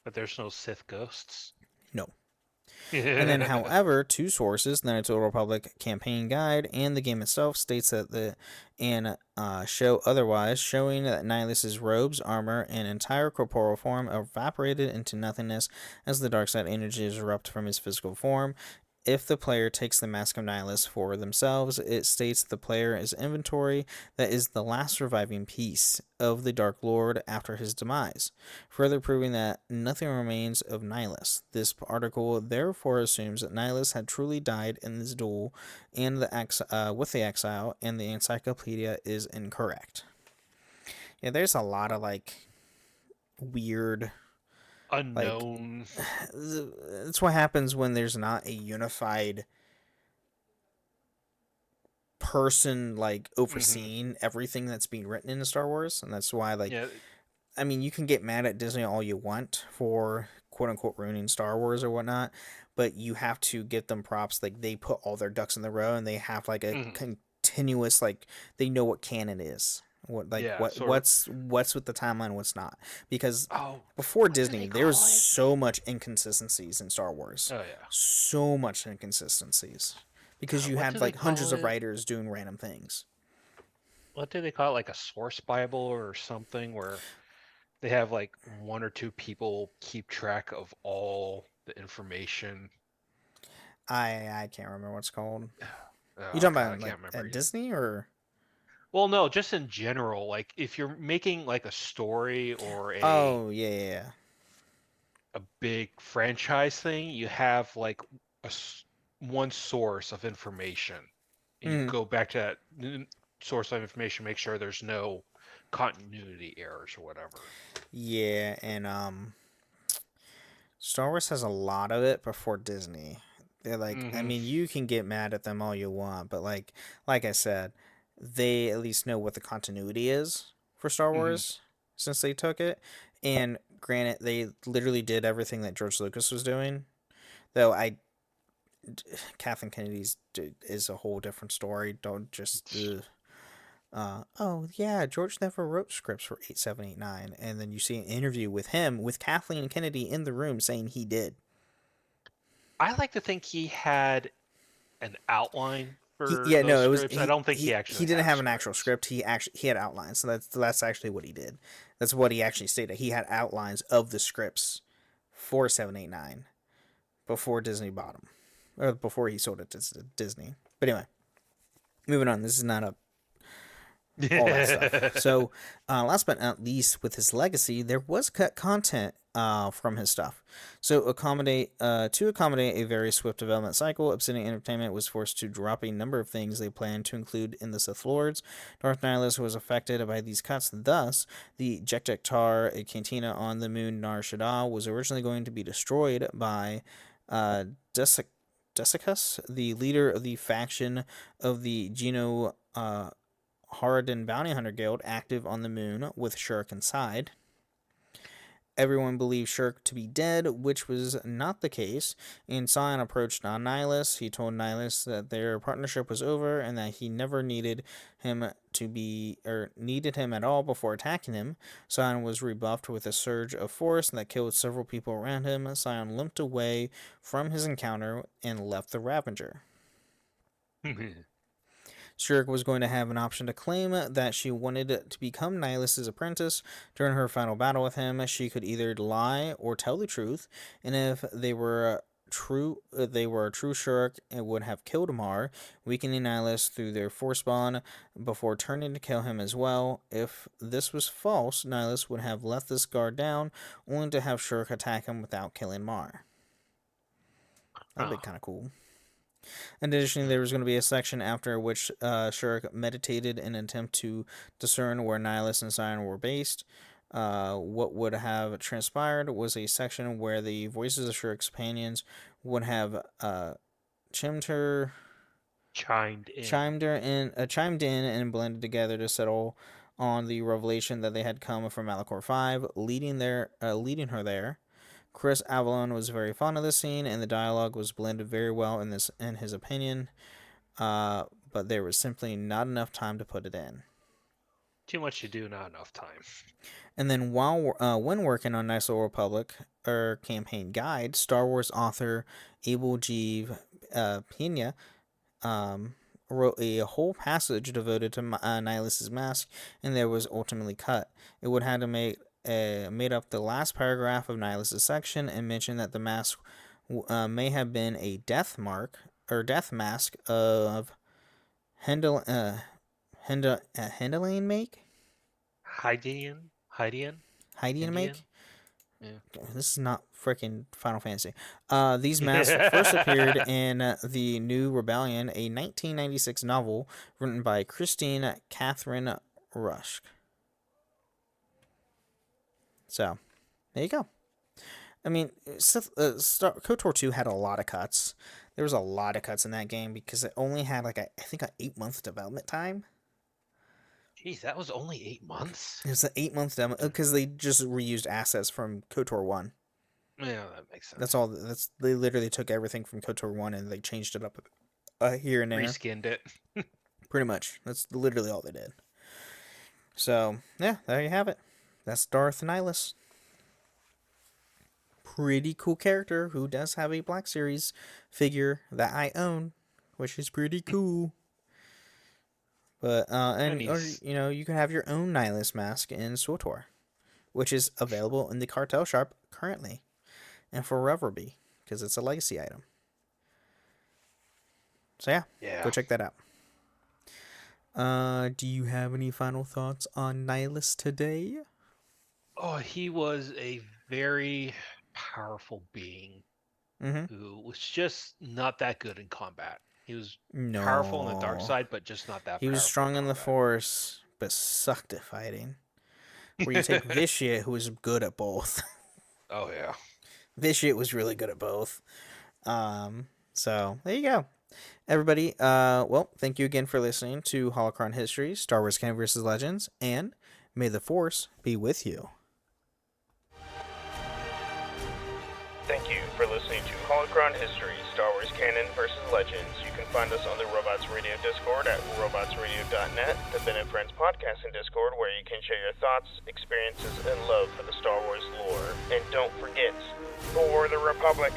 Speaker 4: But there's no Sith ghosts.
Speaker 3: No. And then, however, two sources, the Knights of the Old Republic campaign guide and the game itself, states that show otherwise, showing that Nihilus' robes, armor, and entire corporeal form evaporated into nothingness as the dark side energies erupt from his physical form. if the player takes the Mask of Nihilus for themselves, it states the player is inventory that is the last surviving piece of the Dark Lord after his demise, further proving that nothing remains of Nihilus. This article therefore assumes that Nihilus had truly died in this duel and with the exile, and the encyclopedia is incorrect. Yeah, there's a lot of weird
Speaker 4: Unknown.
Speaker 3: That's what happens when there's not a unified person overseeing everything that's being written in Star Wars, and that's why
Speaker 4: Yeah.
Speaker 3: I mean, you can get mad at Disney all you want for quote unquote ruining Star Wars or whatnot, but you have to give them props. They put all their ducks in the row, and they have a continuous they know what canon is. What's with the timeline, what's not? Because before Disney, there's so much inconsistencies in Star Wars.
Speaker 4: Oh yeah,
Speaker 3: so much inconsistencies because you had hundreds of writers doing random things.
Speaker 4: What do they call it? Like a source Bible or something, where they have one or two people keep track of all the information.
Speaker 3: I can't remember what's called. You talking about at Disney or?
Speaker 4: Well, no, just in general. Like if you're making a story or
Speaker 3: a
Speaker 4: big franchise thing, you have one source of information, and you go back to that source of information, make sure there's no continuity errors or whatever.
Speaker 3: Yeah, and Star Wars has a lot of it before Disney. They're I mean, you can get mad at them all you want, but like I said, they at least know what the continuity is for Star Wars since they took it. And granted, they literally did everything that George Lucas was doing. Though Kathleen Kennedy's is a whole different story. Don't just oh yeah, George never wrote scripts for 8, 7, 8, 9, and then you see an interview with him with Kathleen Kennedy in the room saying he did.
Speaker 4: I like to think he had an outline for
Speaker 3: it was.
Speaker 4: scripts. I don't think he actually
Speaker 3: didn't have an actual script. He had outlines. So that's actually what he did. That's what he actually stated. He had outlines of the scripts for 7, 8, 9 before Disney bought him, or before he sold it to Disney. But anyway, moving on. This is not all that stuff. So, last but not least, with his legacy, there was cut content from his stuff. So, to accommodate a very swift development cycle, Obsidian Entertainment was forced to drop a number of things they planned to include in the Sith Lords. Darth Nihilus was affected by these cuts. Thus, the Jekjektar, a cantina on the moon Nar Shaddaa, was originally going to be destroyed by Desiccus, the leader of the faction of the Geno Harridan Bounty Hunter Guild, active on the moon with Shirk inside. Everyone believed Shirk to be dead, which was not the case, and Sion approached Nihilus. He told Nihilus that their partnership was over and that he never needed him at all before attacking him. Sion was rebuffed with a surge of force that killed several people around him. Sion limped away from his encounter and left the Ravager. Shirk was going to have an option to claim that she wanted to become Nihilus' apprentice during her final battle with him. She could either lie or tell the truth, and if they were a true Shirk, it would have killed Mar, weakening Nihilus through their force bond before turning to kill him as well. If this was false, Nihilus would have left this guard down, only to have Shirk attack him without killing Mar. That'd be kind of cool. Additionally, there was going to be a section after which Shirk meditated in an attempt to discern where Nihilus and Sion were based. What would have transpired was a section where the voices of Shirk's companions would have chimed in and blended together to settle on the revelation that they had come from Malachor 5, leading her there. Chris Avallone was very fond of this scene, and the dialogue was blended very well in his opinion, but there was simply not enough time to put it in.
Speaker 4: Too much to do, not enough time.
Speaker 3: And then when working on Nice Little Republic, or campaign guide, Star Wars author Abel G. Pena wrote a whole passage devoted to Nihilus' mask, and there was ultimately cut. It would have to made up the last paragraph of Nihilus' section and mentioned that the mask may have been a death mask of Hendelain make?
Speaker 4: Hydian?
Speaker 3: Hydian
Speaker 4: Indian?
Speaker 3: make?
Speaker 4: Yeah.
Speaker 3: This is not freaking Final Fantasy. These masks first appeared in The New Rebellion, a 1996 novel written by Christine Catherine Rusk. So, there you go. I mean, KOTOR 2 had a lot of cuts. There was a lot of cuts in that game because it only had I think an 8-month development time.
Speaker 4: Jeez, that was only 8 months?
Speaker 3: It was an 8-month demo because they just reused assets from KOTOR 1.
Speaker 4: Yeah, that makes sense.
Speaker 3: That's all. They literally took everything from KOTOR 1 and they changed it up here and there.
Speaker 4: Reskinned it.
Speaker 3: Pretty much. That's literally all they did. So, yeah, there you have it. That's Darth Nihilus. Pretty cool character who does have a Black Series figure that I own, which is pretty cool. But you can have your own Nihilus mask in SWTOR, which is available in the Cartel Shop currently, and forever be, because it's a legacy item. So yeah, go check that out. Do you have any final thoughts on Nihilus today?
Speaker 4: Oh, he was a very powerful being who was just not that good in combat. He was powerful on the dark side, but just not that powerful.
Speaker 3: He was strong in the Force, but sucked at fighting. Where you take Vitiate, who was good at both.
Speaker 4: Oh, yeah.
Speaker 3: Vitiate was really good at both. So, there you go. Everybody, well, thank you again for listening to Holocron History, Star Wars Canon vs. Legends, and may the Force be with you.
Speaker 5: Thank you for listening to Holocron History, Star Wars Canon vs. Legends. You can find us on the Robots Radio Discord at robotsradio.net, the Ben and Friends podcasting Discord, where you can share your thoughts, experiences, and love for the Star Wars lore. And don't forget, for the Republic!